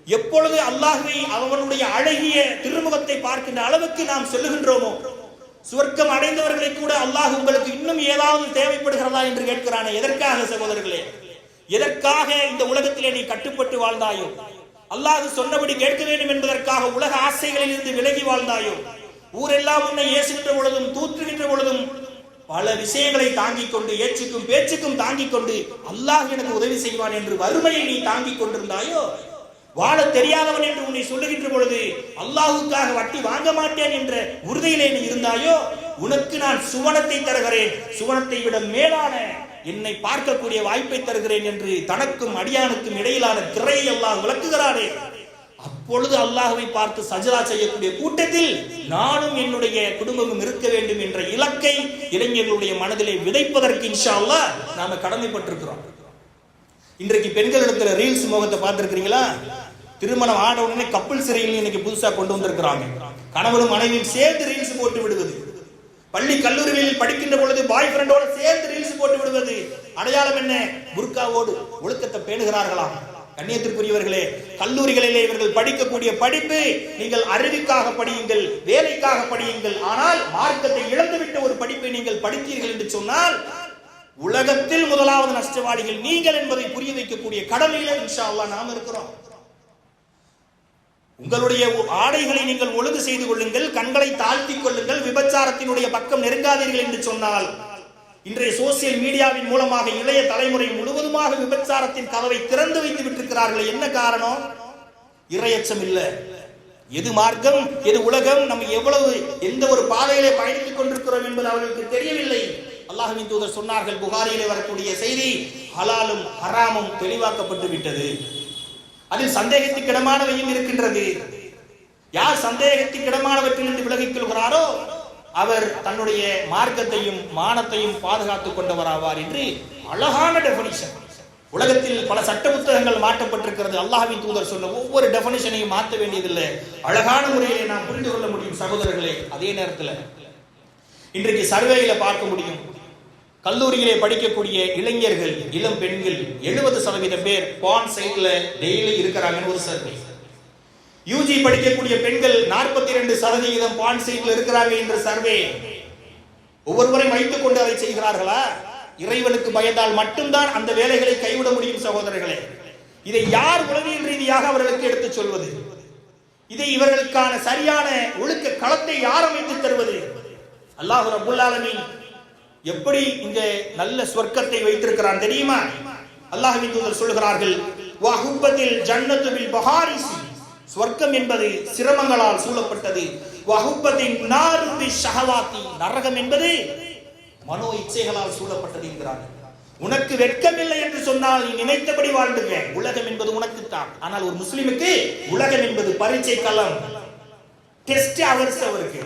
எப்பொழுது அல்லாஹ்வை அவனுடைய அழகிய திருமுகத்தை பார்க்கின்ற அளவுக்கு நாம் சொல்லுகின்றோமோ, சுவர்க்கம் அடைந்தவர்களை கூட அல்லாஹ் உங்களுக்கு இன்னும் ஏதாவது தேவைப்படுகிறதா என்று கேட்கிறானே. எதற்காக சகோதரர்களே? எதற்காக இந்த உலகத்திலே நீ கட்டுப்பட்டு வாழ்ந்தாயோ? அல்லாஹ் சொன்னபடி கேட்க வேண்டும் என்பதற்காக உலக ஆசைகளில் இருந்து விலகி வாழ்ந்தாயோ? ஊரெல்லாம் உன்னை ஏசுகின்ற பொழுதும் தூற்றுகின்ற பொழுதும் பல விஷயங்களை தாங்கிக் கொண்டு, ஏச்சுக்கும் பேச்சுக்கும் தாங்கிக் கொண்டு அல்லாஹ் எனக்கு உதவி செய்வான் என்று வறுமையை நீ தாங்கிக் கொண்டிருந்தாயோ? வாழ தெரியாதவன் என்று உன்னை சொல்லுகின்ற பொழுது அல்லாஹுக்காக வட்டி வாங்க மாட்டேன் என்ற உறுதியிலே நீ இருந்தாயோ? உனக்கு நான் சுவனத்தை தருகிறேன், சுவனத்தை விட மேலான என்னை பார்க்கக்கூடிய வாய்ப்பை தருகிறேன் என்று தனக்கும் அடியானுக்கும் இடையிலான திரையை அல்லாஹ் விளக்குகிறாரே. அப்பொழுது அல்லாஹ்வை பார்த்து சஜதா செய்யக்கூடிய கூட்டத்தில் நானும் என்னுடைய குடும்பமும் இருக்க வேண்டும் என்ற இலக்கை இளைஞர்களுடைய மனதிலே விதைப்பதற்கு இன்ஷா அல்லாஹ் நாம கடமைப்பட்டிருக்கிறோம். இன்றைக்கு பெண்களிடத்துல ரீல்ஸ் முகத்தை பார்த்திருக்கிறீங்களா? திருமணம் ஆன உடனே கப்பிள் சிறையில் இன்னைக்கு புதுசா கொண்டு வந்திருக்கிறாங்க. கணவனும் மனைவியும் சேர்ந்து ரீல்ஸ் போட்டு விடுவது, பள்ளி கல்லூரிகளில் படிக்கின்ற பொழுது பாய் ஃப்ரெண்டோடு சேர்ந்து ரீல்ஸ் போட்டு விடுவது. அடையாளம் என்ன? புர்காவோடு ஒழுக்கத்தை பேணுகிறார்களா? கண்ணியத்திற்குரியவர்களே, கல்லூரிகளிலே இவர்கள் படிக்கக்கூடிய படிப்பு நீங்கள் அறிவுக்காக படியுங்கள், வேலைக்காக படியுங்கள். ஆனால் மார்க்கத்தை இழந்துவிட்ட ஒரு படிப்பை நீங்கள் படித்தீர்கள் என்று சொன்னால் உலகத்தில் முதலாவது நஷ்டவாளிகள் நீங்கள் என்பதை புரிய வைக்கக்கூடிய கடமையில இன்ஷா அல்லாஹ் நாம் இருக்கிறோம். உங்களுடைய ஆடைகளை நீங்கள் ஒழுங்கு செய்து கொள்ளுங்கள், கண்களை தாழ்த்திக் கொள்ளுங்கள், விபச்சாரத்தினுடைய பக்கம் நெருங்காதீர்கள் என்று சொன்னால் இன்றைய சோசியல் மீடியாவின் மூலமாக இளைய தலைமுறை முழுவதுமாக விபச்சாரத்தின் கதவை திறந்து வைத்து விட்டிருக்கிறார்கள். என்ன காரணம்? இறையச்சம் இல்லை. எது மார்க்கம், எது உலகம், நம்ம எவ்வளவு எந்த ஒரு பாதையிலே பயணித்துக் கொண்டிருக்கிறோம் என்பது அவர்களுக்கு தெரியவில்லை. அல்லாஹ்வின் தூதர் சொன்னார்கள், புகாரியிலே வரக்கூடிய செய்தி, ஹலாலும் ஹராமும் தெளிவாக்கப்பட்டு விட்டது. அதில் சந்தேகத்துக்கு இடமானவையும் இருக்கின்றது. யார் சந்தேகத்துக்கு இடமானவற்றில் இருந்து விலகிக் கொள்கிறாரோ அவர் தன்னுடைய மார்க்கத்தையும் மானத்தையும் பாதுகாத்துக் கொண்டவராவார் என்று அழகான டெபினிஷன். உலகத்தில் பல சட்ட புத்தகங்கள் மாற்றப்பட்டிருக்கிறது. அல்லாஹ்வின் தூதர் சொன்ன ஒவ்வொரு டெபினிஷனையும் மாற்ற வேண்டியதில்லை. அழகான முறையிலே நாம் புரிந்து கொள்ள முடியும் சகோதரர்களே. அதே நேரத்தில் இன்றைக்கு சர்வேயில பார்க்க முடியும், கல்லூரியிலே படிக்கக்கூடிய இளைஞர்கள், இளம் பெண்கள் 70% பேர் பான் சைட்ல டெய்லி இருக்கிறாங்கன்னு ஒரு சர்வே. யூஜி படிக்கக்கூடிய பெண்கள் 42% பான் சைட்ல இருக்கிறாங்க என்ற சர்வே. ஒவ்வொருவரையும் வைத்துக் கொண்டு அதை செய்கிறார்களா? இறைவனுக்கு பயந்தால் மட்டும்தான் அந்த வேலைகளை கைவிட முடியும் சகோதரர்களே. இதை யார் உளவியல் ரீதியாக அவர்களுக்கு எடுத்துச் சொல்வது? இதை இவர்களுக்கான சரியான ஒழுக்க களத்தை யார் அமைத்து தருவது? அல்லாஹ் ரப்பல் ஆலமீன் எப்படி இந்த நல்ல சொர்க்கத்தை வைத்திருக்கிறான் தெரியுமா? அல்லாஹ்வின் தூதர் சொல்கிறார்கள், வஹுப்பத்தில் ஜன்னத்து பில் பஹாரிஸ், சொர்க்கம் என்பது சிரமங்களால் சூழப்பட்டது. வஹுப்பத்தின் நாரு பி ஷஹவாத்தி, நரகம் என்பது மனோ இச்சைகளால் சூழப்பட்டது என்கிறார்கள். உனக்கு வெட்கமில்லை என்று சொன்னால் நீ நினைத்தபடி வாழ்ந்துங்க. உலகம் என்பது உனக்குத்தான். ஆனால் ஒரு முஸ்லிமுக்கு உலகம் என்பது பரீட்சை களம், டெஸ்ட் அவர்ஸ். அவருக்கு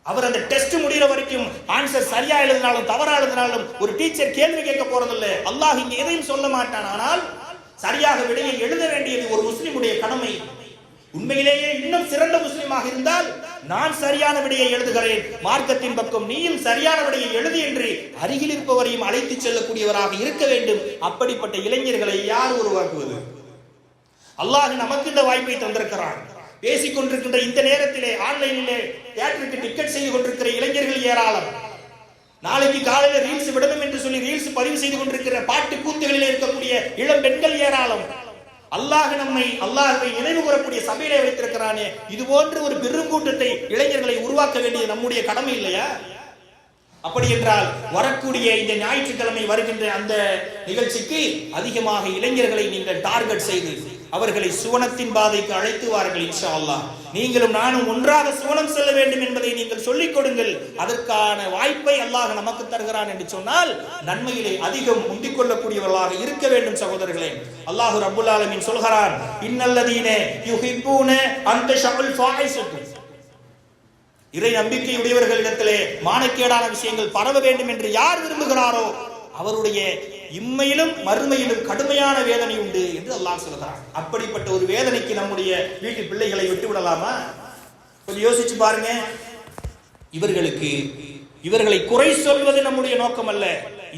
அவர் அந்த டெஸ்ட் முடிகிற வரைக்கும் ஆன்சர் சரியா எழுதினாலும் தவறா எழுதினாலும் ஒரு டீச்சர் கேள்வி கேட்க போறதில்லை. அல்லாஹ் இங்க எதையும் சொல்ல மாட்டான். ஆனால் சரியாக விடையை எழுத வேண்டியது ஒரு முஸ்லிமுடைய கடமை. உண்மையிலேயே இன்னும் சிறந்த முஸ்லிமாக இருந்தால் நான் சரியான விடையை எழுதுகிறேன், மார்க்கத்தின் பக்கம் நீயும் சரியான விடையை எழுது என்று அருகில் இருப்பவரையும் அழைத்து செல்லக்கூடியவராக இருக்க வேண்டும். அப்படிப்பட்ட இளைஞர்களை யார் உருவாக்குவது? அல்லாஹ் நமக்கு இந்த வாய்ப்பை தந்திருக்கிறான். பேசிக் கொண்டிருக்கின்ற இந்த நேரத்திலே ஆன்லைனிலே தியேட்டருக்கு டிக்கெட் செய்து கொண்டிருக்கிற இளைஞர்கள் ஏராளம். நாளைக்கு காலையில் ரீல்ஸ் விடணும் என்று சொல்லி ரீல்ஸ் பதிவு செய்து கொண்டிருக்கிற பாட்டு கூத்துகளிலே இருக்கக்கூடிய இளம் பெண்கள் ஏராளம். அல்லாஹ் நம்மை அல்லாஹ்வை நினைவு கூறக்கூடிய சபையிலே வைத்திருக்கிறானே, இது போன்ற ஒரு பெருங்கூட்டத்தை இளைஞர்களை உருவாக்க வேண்டியது நம்முடைய கடமை இல்லையா? அப்படி என்றால் வரக்கூடிய இந்த ஞாயிற்றுக்கிழமை வருகின்ற அந்த நிகழ்ச்சிக்கு அதிகமாக இளைஞர்களை நீங்கள் டார்கெட் செய்து அவர்களை சுவனத்தின் பாதைக்கு அழைத்து வாருங்கள். இன்ஷா அல்லாஹ் நீங்களும் நானும் ஒன்றாக சுவனம் செல்ல வேண்டும் என்பதை நீங்கள் சொல்லிக் கொடுங்கள். அதற்கான வாய்ப்பை அல்லாஹ் நமக்கு தருகிறான் என்று சொன்னால் நன்மையிலே அதிகம் முந்திக் கொள்ளக்கூடியவர்களாக இருக்க வேண்டும் சகோதரர்களே. அல்லாஹ் ரப்பல் ஆலமீன் சொல்கிறான், இன்னல்லதீன யுஹிப்பூன அன் தஷஉல் ஃபாஹிஷத்து, இறை நம்பிக்கையுடையவர்களிடத்திலே மானக்கேடான விஷயங்கள் பரவ வேண்டும் என்று யார் விரும்புகிறாரோ அவருடைய இம்மையிலும் மறுமையிலும் கடுமையான வேதனை உண்டு என்று அல்லாஹ் சொல்கிறான். அப்படிப்பட்ட ஒரு வேதனைக்கு நம்முடைய வீட்டு பிள்ளைகளை விட்டு விடலாமா? கொஞ்சம் யோசிச்சு பாருங்க. இவர்களை குறை சொல்வது நம்முடைய நோக்கம் அல்ல.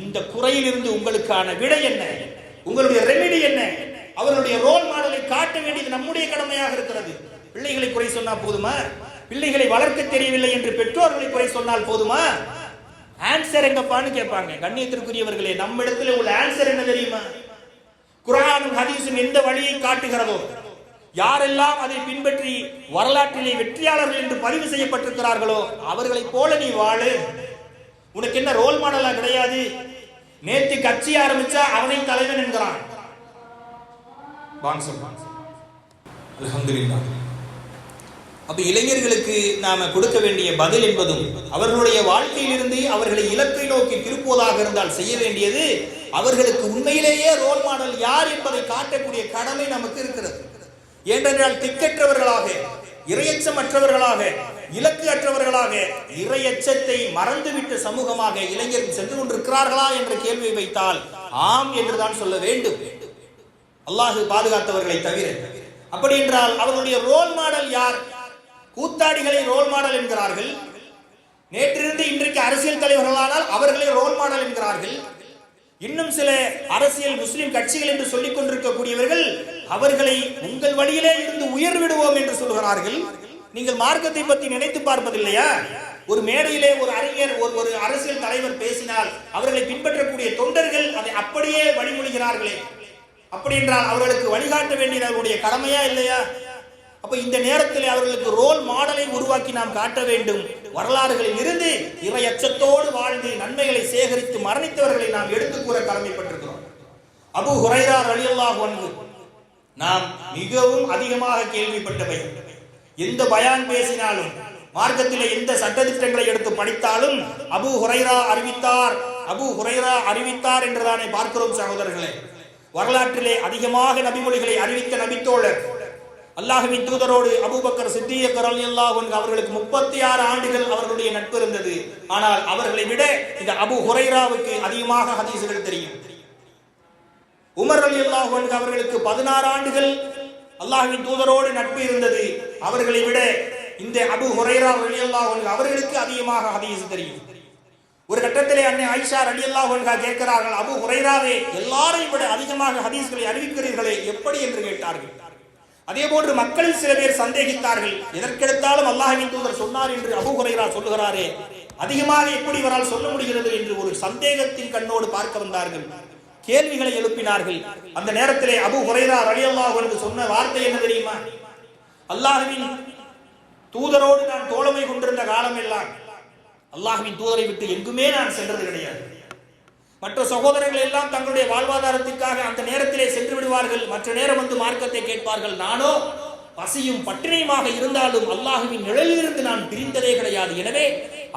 இந்த குறையிலிருந்து உங்களுக்கான விடை என்ன, உங்களுடைய ரெமெடி என்ன, அவர்களுடைய ரோல் மாடலை காட்ட வேண்டியது நம்முடைய கடமையாக இருக்கிறது. பிள்ளைகளை குறை சொன்னா போதுமா? பிள்ளைகளை வளர்க்க தெரியவில்லை என்று பெற்றோர்களை குறை சொன்னால் போதுமா? ஆன்சர் எங்கப்பான்னு கேட்பாங்க. கண்ணியத்திற்குரியவர்களே, நம்ம இடத்துல உள்ள ஆன்சர் என்ன தெரியுமா? குர்ஆனும் ஹதீஸும் எந்த வழியை காட்டுகிறதோ, யாரெல்லாம் அதை பின்பற்றி வரலாற்றிலே வெற்றியாளர்கள் என்று பதிவு செய்யப்பட்டிருக்கிறார்களோ அவர்களை போல நீ வாழு. உனக்கு என்ன ரோல் மாடலா கிடையாது? நேற்று கட்சி ஆரம்பிச்சா அவனை தலைவன் என்கிறான். அல்ஹம்துலில்லாஹ். அப்ப இளைஞர்களுக்கு நாம கொடுக்க வேண்டிய பதில் என்பதும் அவர்களுடைய வாழ்க்கையிலிருந்து அவர்களை இலக்கை நோக்கி திருப்புவதாக இருந்தால் செய்ய வேண்டியது அவர்களுக்கு உண்மையிலேயே ரோல் மாடல் யார் என்பதை காட்டக்கூடிய கடமை நமக்கு இருக்கிறது. ஏனென்றால் திக்கற்றவர்களாக, இறையச்சமற்றவர்களாக, இலக்கு அற்றவர்களாக, இறையச்சத்தை மறந்துவிட்ட சமூகமாக இளைஞர்கள் சென்று கொண்டிருக்கிறார்களா என்ற கேள்வியை வைத்தால் ஆம் என்றுதான் சொல்ல வேண்டும், அல்லாஹ் பாதுகாத்தவர்களை தவிர. அப்படி என்றால் அவர்களுடைய ரோல் மாடல் யார்? கூத்தாடிகளை ரோல் மாடல் என்கிறார்கள். நேற்றிருந்து இன்றைக்கு அரசியல் தலைவர்களானால் அவர்களே ரோல் மாடல் என்கிறார்கள். இன்னும் சில அரசியல் முஸ்லிம் கட்சிகள் என்று சொல்லிக் கொண்டிருக்கக்கூடியவர்கள் அவர்களை உங்கள் வழியிலே இருந்து உயர்விடுவோம் என்று சொல்கிறார்கள். நீங்கள் மார்க்கத்தை பற்றி நினைத்து பார்ப்பதில்லையா? ஒரு மேடையிலே ஒரு அறிஞர் ஒரு அரசியல் தலைவர் பேசினால் அவர்களை பின்பற்றக்கூடிய தொண்டர்கள் அதை அப்படியே வழிமொழிகிறார்களே. அப்படி என்றால் அவர்களுக்கு வழிகாட்ட வேண்டியது அவருடைய கடமையா இல்லையா? அப்ப இந்த நேரத்தில் அவர்களுக்கு ரோல் மாடலை உருவாக்கி நாம் காட்ட வேண்டும். வரலாறுகளில் இருந்து இறை அச்சத்தோடு வாழ்ந்து நன்மைகளை சேகரித்து மரணித்தவர்களை நாம் எடுத்து கூற கடமைப்பட்டிருக்கிறோம். அபூ ஹுரைரா ரலியல்லாஹு அன்ஹு நாம் மிகவும் அதிகமாக கேள்விப்பட்டவை. எந்த பயான் பேசினாலும், மார்க்கத்திலே எந்த சட்டதிட்டங்களை எடுத்து படித்தாலும் அபூ ஹுரைரா அறிவித்தார், அபூ ஹுரைரா அறிவித்தார் என்றுதானே பார்க்கிறோம் சகோதரர்களே. வரலாற்றிலே அதிகமாக நபிமொழிகளை அறிவித்த நபித்தோழர் அல்லாஹ்வின் தூதரோடு அபூபக்கர் சித்தீக் ரலியல்லாஹு அன்ஹு அவர்களுக்கு 36 ஆண்டுகள் அவர்களுடைய நட்பு இருந்தது. ஆனால் அவர்களை விட இந்த அபூ ஹுரைராவுக்கு அதிகமாக ஹதீஸ்கள் தெரியும். உமர் ரலியல்லாஹு அன்ஹு அவர்களுக்கு 16 ஆண்டுகள் அல்லாஹ்வின் தூதரோடு நட்பு இருந்தது. அவர்களை விட இந்த அபூ ஹுரைரா ரலியல்லாஹு அன்ஹு அவர்களுக்கு அதிகமாக ஹதீஸ் தெரியும். ஒரு கட்டத்திலே அன்னை ஆயிஷா ரலியல்லாஹு அன்ஹா கேட்கிறார்கள், அபூ ஹுரைராவே எல்லாரையும் விட அதிகமாக ஹதீஸ்களை அறிவிக்கிறீர்களே எப்படி என்று கேட்டார்கள். அதே போன்று மக்களில் சில பேர் சந்தேகித்தார்கள், எதற்கெடுத்தாலும் அல்லாஹ்வின் தூதர் சொன்னார் என்று அபூ ஹுரைரா சொல்லுகிறாரே, அதிகமாக எப்படி இவரால் சொல்ல முடிகிறது என்று ஒரு சந்தேகத்தின் கண்ணோடு பார்க்க வந்தார்கள். கேள்விகளை எழுப்பினார்கள். அந்த நேரத்திலே அபூ ஹுரைரா ரலியல்லாஹு அன்ஹு சொன்ன வார்த்தை என்ன தெரியுமா? அல்லாஹ்வின் தூதரோடு நான் தோழமை கொண்டிருந்த காலம் எல்லாம் அல்லாஹ்வின் தூதரை விட்டு எங்குமே நான் சென்றது கிடையாது. மற்ற சகோதரர்கள் எல்லாம் தங்களுடைய வாழ்வாதாரத்திற்காக அந்த நேரத்திலே சென்று விடுவார்கள், மற்ற நேரம் வந்து மார்க்கத்தை கேட்பார்கள். நானோ பசியும் பட்டினியுமாக இருந்தாலும் அல்லாஹ்வின் நிழலிலிருந்து நான் பிரிந்ததே கிடையாது. எனவே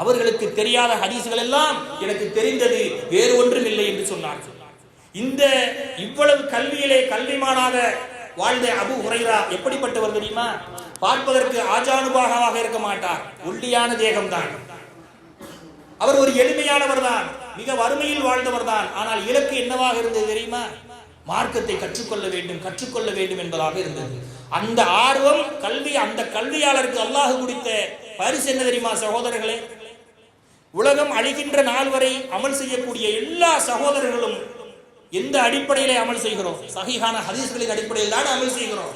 அவர்களுக்கு தெரியாத ஹதீஸ்கள் எல்லாம் எனக்கு தெரிந்தது, வேறு ஒன்றும் இல்லை என்று சொன்னார்கள். இந்த இவ்வளவு கல்வியிலே கல்விமானாக வாழ்ந்த அபூ ஹுரைரா எப்படிப்பட்டவர் தெரியுமா? பார்ப்பதற்கு ஆஜானுபாகவாக இருக்க மாட்டார், ஒல்லியான தேகம்தான். அவர் ஒரு எளிமையானவர் தான், மிக வறுமையில் வாழ்ந்தவர் தான். ஆனால் இலக்கு என்னவாக இருந்தது தெரியுமா? மார்க்கத்தை கற்றுக்கொள்ள வேண்டும் என்பதாக இருந்தது. அந்த ஆர்வம் கல்வி, அந்த கல்வியாளருக்கு அல்லாஹ் கொடுத்த பரிசு என்ன தெரியுமா சகோதரர்களே? உலகம் அழிகின்ற நாள் வரை அமல் செய்யக்கூடிய எல்லா சகோதரர்களும் எந்த அடிப்படையிலே அமல் செய்கிறோம்? சஹீஹான ஹதீஸ்களின் அடிப்படையில் தான் அமல் செய்கிறோம்.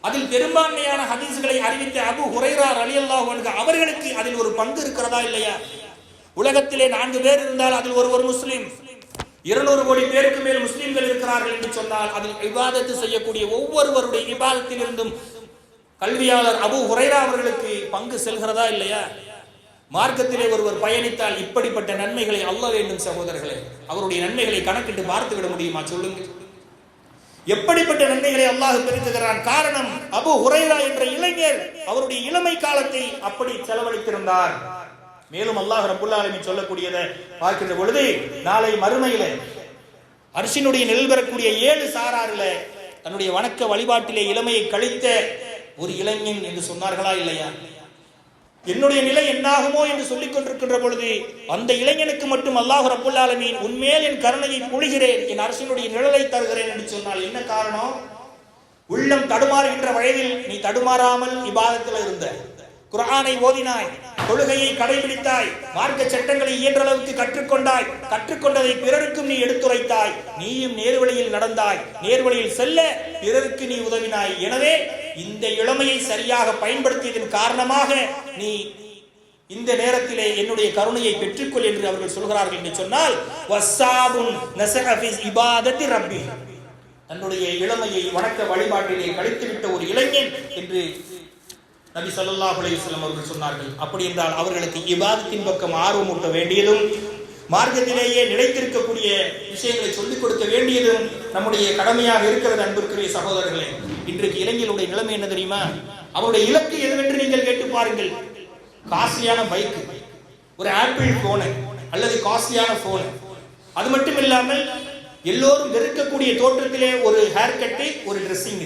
அதில் பெரும்பான்மையான ஹதீஸ்களை அறிவித்த அபூ ஹுரைரா ரலியல்லாஹு அன்ஹு அவர்களுக்கு அதில் ஒரு பங்கு இருக்கிறதா இல்லையா? உலகத்திலே 4 பேர் இருந்தால் அதில் ஒருவர் முஸ்லிம், 200 கோடி பேருக்கு மேல் முஸ்லிம்கள் இருக்கிறார்கள் என்று சொன்னால் அதில் இபாதத்து செய்யக்கூடிய ஒவ்வொருவருடைய இபாதத்தில் இருந்தும் கல்வியாளர் அபூ ஹுரைரா அவர்களுக்கு பங்கு செல்கிறதா இல்லையா? மார்க்கத்திலே ஒருவர் பயணித்தால் இப்படிப்பட்ட நன்மைகளை அள்ள வேண்டும் சகோதரர்களே. அவருடைய நன்மைகளை கணக்கிட்டு பார்த்து விட முடியுமா சொல்லுங்க? எப்படிப்பட்ட நன்மைகளை அல்லாஹ் பெருக்குகிறான். காரணம், அபூ ஹுரைரா என்ற இளைஞர் அவருடைய இளமை காலத்தை அப்படி செலவழித்திருந்தார். மேலும் அல்லாஹ் ரப்புல் ஆலமீன் சொல்லக்கூடியதை பார்க்கின்ற பொழுது, நாளை மறுமையில அர்ஷினுடைய நிழல் பெறக்கூடிய 7 சாராரில தன்னுடைய வணக்க வழிபாட்டிலே இளமையை கழித்த ஒரு இளைஞன் என்று சொன்னார்களா இல்லையா? என்னுடைய நிலை என்னாகுமோ என்று சொல்லிக் கொண்டிருக்கின்ற பொழுது அந்த இளைஞனுக்கு மட்டும் அல்லாஹ் ரப்புல் ஆலமீன் உன்மேல் என் கருணையை பொழிகிறேன், என் அரசினுடைய நிழலை தருகிறேன் என்று சொன்னால் என்ன காரணம்? உள்ளம் தடுமாறுகின்ற வயதில் நீ தடுமாறாமல் இபாதத்தில் இருந்த, குர்ஆனை ஓதினாய், தொழுகையை கடைபிடித்தாய், மார்க்க சட்டங்களை இயன்ற அளவுக்கு கற்றுக்கொண்டாய், கற்றுக்கொண்டதை பிறருக்கும் நீ எடுத்துரைத்தாய், நீயும் நேர்வழியில் நடந்தாய், நேர்வழியில் செல்ல பிறருக்கு நீ உதவினாய். எனவே இந்த இளமையை சரியாக பயன்படுத்தியதன் காரணமாக நீ இந்த நேரத்திலே என்னுடைய கருணையை பெற்றுக்கொள் என்று அவர்கள் சொல்கிறார்கள் என்று சொன்னால், வஸாபுன் நஸஅ ஃபி இபாதத்தி ரப்பி, தன்னுடைய இளமையை வணக்க வழிபாட்டிலே கழித்துவிட்ட ஒரு இளைஞன் என்று நபி ஸல்லல்லாஹு அலைஹி வஸல்லம் அவர்கள் சொன்னார்கள். அப்படி என்றால் அவர்களுக்கு இபாதத்தின் பக்கம் ஆர்வமூட்ட வேண்டியதும், மார்க்கத்திலேயே நிலைத்திருக்கக்கூடிய விஷயங்களை சொல்லிக் கொடுக்க வேண்டியதும் நம்முடைய கடமையாக இருக்கிறது. அன்பிற்குரிய சகோதரர்களே, இன்றைக்கு இளைஞர்களுடைய நிலைமை என்ன தெரியுமா? அவருடைய இலக்கு எதுவென்று நீங்கள் கேட்டு பாருங்கள். காஸ்ட்லியான பைக், ஒரு ஆப்பிள் போன் அல்லது காஸ்ட்லியான போன், அது மட்டும் இல்லாமல் எல்லோரும் வெறுக்கக்கூடிய தோற்றத்திலே ஒரு ஹேர் கட்டு, ஒரு ட்ரெஸ்ஸிங்,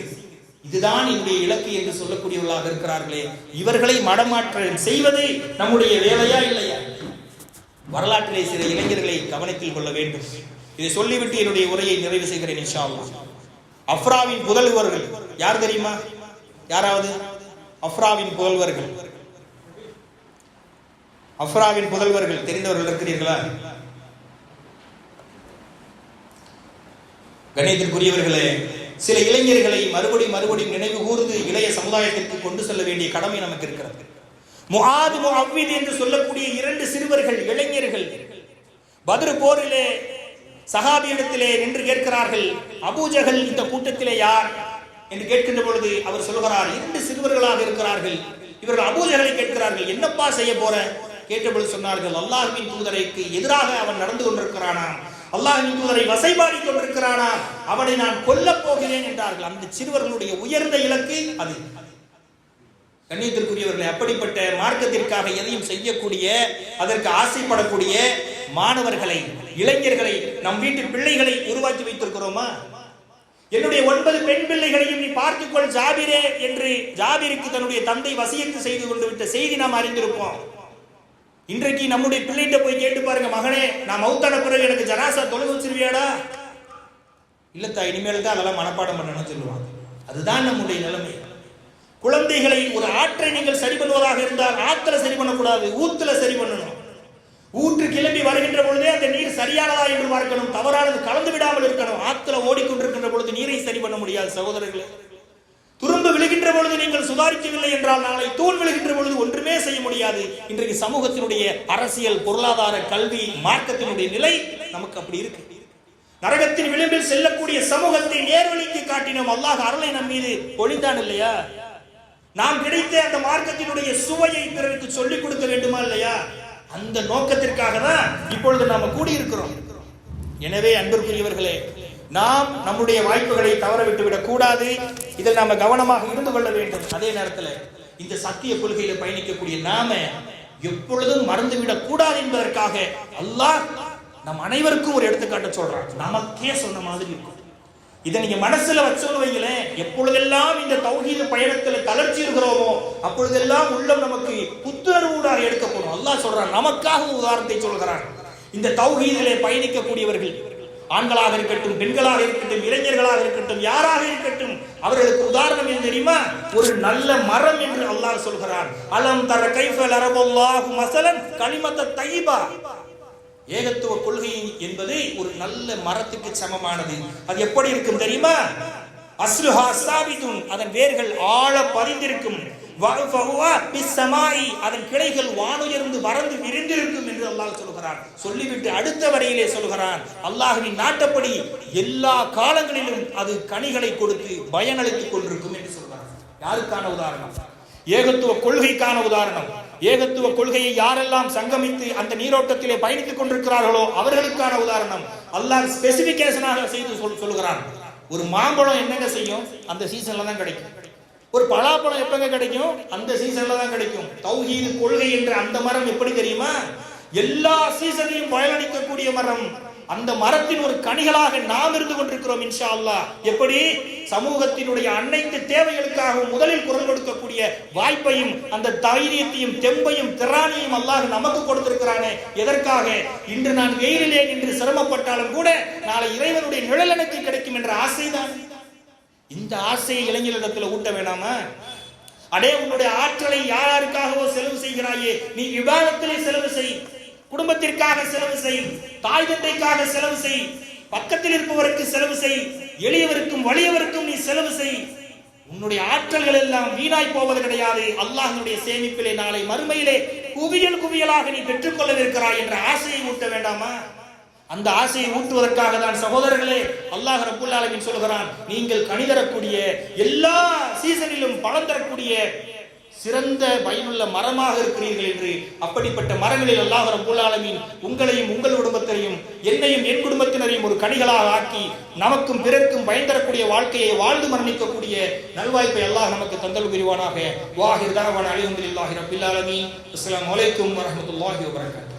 இதுதான் என்னுடைய இலக்கு என்று சொல்லக்கூடியவர்களாக இருக்கிறார்களே, இவர்களை மடமாற்றம் செய்வது நம்முடைய வேலையா இல்லையா? வரலாற்றிலே சில இளைஞர்களை கவனத்தில் கொள்ள வேண்டும். இதை சொல்லிவிட்டு என்னுடைய உரையை நிறைவு செய்கிறேன் இன்ஷா அல்லாஹ். அஃப்ராவின் புதல்வர்கள் யார் தெரியுமா? யாராவது அஃப்ராவின் புதல்வர்கள், அஃப்ராவின் புதல்வர்கள் தெரிந்தவர்கள் இருக்கிறீர்களா? கணியத்திற்குரியவர்களே, சில இளைஞர்களை மறுபடியும் நினைவு கூர்ந்து இளைய சமுதாயத்திற்கு கொண்டு செல்ல வேண்டிய கடமை நமக்கு இருக்கிறது. முஆத் முஅவ்வித் என்று சொல்லக்கூடிய 2 சிறுவர்கள், இளைஞர்கள், பத்ர் போரிலே சஹாபியிடத்திலே நின்று கேட்கிறார்கள், அபூஜஹல் இந்த கூட்டத்திலே யார் என்று கேட்கின்ற பொழுது அவர் சொல்கிறார், 2 சிறுவர்களாக இருக்கிறார்கள். இவர்கள் அபூஜஹலை கேட்கிறார்கள், என்னப்பா செய்ய போற? கேட்டபொழுது சொன்னார்கள், அல்லாஹ்வின் தூதருக்கு எதிராக அவன் நடந்து கொண்டிருக்கிறானாம், அல்லாஹ்வின் தூதரை வசைபாடி கொண்டிருக்கிறானா, அவனை நான் கொல்லப் போகிறேன் என்றார்கள். அந்த சிறுவர்களுடைய உயர்ந்த இலக்கு அது. கண்ணியத்திற்குரியவர்களை, அப்படிப்பட்ட மார்க்கத்திற்காக எதையும் செய்யக்கூடிய, அதற்கு ஆசைப்படக்கூடிய மாணவர்களை, இளைஞர்களை, நம் வீட்டு பிள்ளைகளை உருவாக்கி வைத்திருக்கிறோமா? என்னுடைய 9 பெண் பிள்ளைகளையும் நீ பார்த்துக்கொள் ஜாபிரே என்று ஜாபிருக்கு தன்னுடைய தந்தை வசியத்து செய்து கொண்டு விட்ட செய்தி நாம் அறிந்திருப்போம். இன்றைக்கு நம்முடைய பிள்ளைகிட்ட போய் கேட்டு பாருங்க, மகனே நான் மௌத்தான பிறகு எனக்கு ஜனாசா தொழுக வச்சிருவியாடா? இல்லத்தா, இனிமேல் தான் அதெல்லாம் மனப்பாடம் பண்ணணும்னு சொல்லுவாங்க. அதுதான் நம்முடைய நிலைமை. குழந்தைகளை, ஒரு ஆற்றை நீங்கள் சரி பண்ணுவதாக இருந்தால் ஆத்துல சரி பண்ணக்கூடாது, ஊத்துல சரி பண்ணணும். ஊற்று கிளம்பி வருகின்ற பொழுதே அந்த நீர் சரியானதா என்று பார்க்கணும், தவறானது கலந்து விடாமல் இருக்கணும். ஆத்துல ஓடிக்கொண்டிருக்கின்ற பொழுது நீரை சரி பண்ண முடியாது சகோதரர்களே. துரும்பு விழுகின்ற பொழுது நீங்கள் சுதாரிக்கவில்லை என்றால் நாளை தூண் விழுகின்ற பொழுது ஒன்றுமே செய்ய முடியாது. இன்றைக்கு சமூகத்தினுடைய அரசியல், பொருளாதார, கல்வி, மார்க்கத்தினுடைய நிலை நமக்கு அப்படி இருக்கு. நரகத்தின் விளிம்பில் செல்லக்கூடிய சமூகத்தை நேர்வழிக்கு காட்டினோம். அல்லாஹ் அருளை நம் மீது பொழிந்தான் இல்லையா? நாம் கிடைத்த அந்த மார்க்கத்தினுடைய சுவையை பிறருக்கு சொல்லிக் கொடுக்க வேண்டுமா இல்லையா? அந்த நோக்கத்திற்காக தான் இப்பொழுது நாம கூடியிருக்கிறோம். எனவே அன்பிற்குரியவர்களே, நாம் நம்முடைய வாய்ப்புகளை தவற விட்டுவிடக் கூடாது. இதில் நாம கவனமாக இருந்து கொள்ள வேண்டும். அதே நேரத்தில் இந்த சத்திய கொள்கையில பயணிக்கக்கூடிய நாம எப்பொழுதும் மறந்துவிடக் கூடாது என்பதற்காக அல்லாஹ் நம் அனைவருக்கும் ஒரு எடுத்துக்காட்ட சொல்றான். நமக்கே சொன்ன மாதிரி இருக்கும். இதை நீங்க மனசுல வச்சோன்னு வைங்களேன், எப்பொழுதெல்லாம் இந்த தௌஹீது பயணத்துல தளர்ச்சி இருக்கிறோமோ அப்பொழுதெல்லாம் உள்ளம் நமக்கு புத்துணர்வூடாக எடுக்கப்படும். அல்லாஹ் சொல்றான், நமக்காக உதாரணத்தை சொல்கிறான். இந்த தௌஹீதிலே பயணிக்கக்கூடியவர்கள், ஆண்களாக இருக்கட்டும், பெண்களாக இருக்கட்டும், இளைஞர்களாக இருக்கட்டும், யாராக இருக்கட்டும், அவர்களுக்கு உதாரணம் என்ன தெரியுமா? ஒரு நல்ல மரம் என்று அல்லாஹ் சொல்கிறான். அலம் தர கைஃப லரபல்லாஹு மஸலன் கலிமத்த தையிபா. ஏகத்துவ கொள்கை என்பது ஒரு நல்ல மரத்துக்கு சமமானது. அது எப்படி இருக்கும் தெரியுமா? அஸ்லுஹா சாபிதுன், அதன் வேர்கள் ஆழ பதிந்திருக்கும். வஃபஹுவா பிஸ்ஸமாஇ, அதன் கிளைகள் வானுயர்ந்து பறந்து விரிந்திருக்கும் என்று அல்லாஹ் சொல்கிறான். சொல்லிவிட்டு அடுத்த வரையிலே சொல்கிறான், அல்லாஹ்வின் நாட்டப்படி எல்லா காலங்களிலும் அது கனிகளை கொடுத்து பயனளித்துக் கொண்டிருக்கும் என்று சொல்கிறான். யாருக்கான உதாரணம்? ஏகத்துவ கொள்கைக்கான உதாரணம். ஏகத்துவ கொள்கையை யாரெல்லாம் சங்கமித்து அந்த நீரோட்டத்திலே பயணித்துக் கொண்டிருக்கிறார்களோ அவர்களுக்கான உதாரணம். அல்லாஹ் ஸ்பெசிபிகேஷனாக செய்து சொல்லுகிறான். ஒரு மாம்பழம் என்னங்க செய்யும்? அந்த சீசன்ல தான் கிடைக்கும். ஒரு பலாப்பழம் எப்பங்க கிடைக்கும்? அந்த சீசன்ல தான் கிடைக்கும். தௌஹீது கொள்கை என்ற அந்த மரம் எப்படி தெரியுமா? எல்லா சீசனையும் பயனளிக்கக்கூடிய மரம். அந்த மரத்தின் ஒரு கனிகளாக நாம் இருந்து கொண்டிருக்கிறோம் இன்ஷா அல்லாஹ். எப்படி? சமூகத்தினுடைய அனைத்து தேவைகளுக்காக முதலில் குரல் கொடுக்கக்கூடிய வாய்ப்பையும் அந்த தைரியத்தையும் தெம்பையும் திராணியும் அல்லாஹ் நமக்கு கொடுத்திருக்கிறானே. எதற்காக? இன்று நான் வெயிலிலே நின்று சிரமப்பட்டாலும் கூட நாளை இறைவனுடைய நிழல் எனக்கு கிடைக்கும் என்ற ஆசைதான். இந்த ஆசையை இளைஞர்களிடத்தில் ஊட்ட வேணாமா? அடே, உன்னுடைய ஆற்றலை யாருக்காகவோ செலவு செய்கிறாயே, நீ விவாதத்திலே செலவு செய், குடும்பத்திற்காக செலவு செய், தாய் தந்தைக்காக செலவு செய், பக்கத்தில் இருப்பவருக்கு செலவு செய், எளியவருக்கும் வலியவருக்கும் நீ செலவு செய். உன்னுடைய ஆற்றல்கள் எல்லாம் வீணாய் போவது கிடையாது. அல்லாஹ்வுடைய சேமிப்பிலே நாளை மறுமையிலே குவியல் குவியலாக நீ பெற்றுக்கொள்ளவிருக்கிறாய் என்ற ஆசையை ஊட்ட வேண்டாமா? அந்த ஆசையை ஊட்டுவதற்காக தான் சகோதரர்களே அல்லாஹ் ரப்புல் ஆலமீன் சொல்கிறான், நீங்கள் கனி தரக்கூடிய எல்லா சீசனிலும் பலன் தரக்கூடிய சிறந்த பயனுள்ள மரமாக இருக்கிறீர்கள் என்று. அப்படிப்பட்ட மரங்களில் அல்லாஹ் ரப்புல் ஆலமீன் உங்களையும் உங்கள் குடும்பத்தையும் என்னையும் என் குடும்பத்தினரையும் ஒரு கனிகளாக ஆக்கி நமக்கும் பிறர்க்கும் பயன் தரக்கூடிய வாழ்க்கையை வாழ்ந்து மரணிக்கக்கூடிய நல்வாய்ப்பை அல்லாஹ் நமக்கு தந்தல் புரிவானாக. வாஹிர் தஅவானா அல்ஹம்துலில்லாஹி ரப்பில் ஆலமீன். அஸ்ஸலாமு அலைக்கும் வரஹ்மத்துல்லாஹி வபரகாத்துஹு.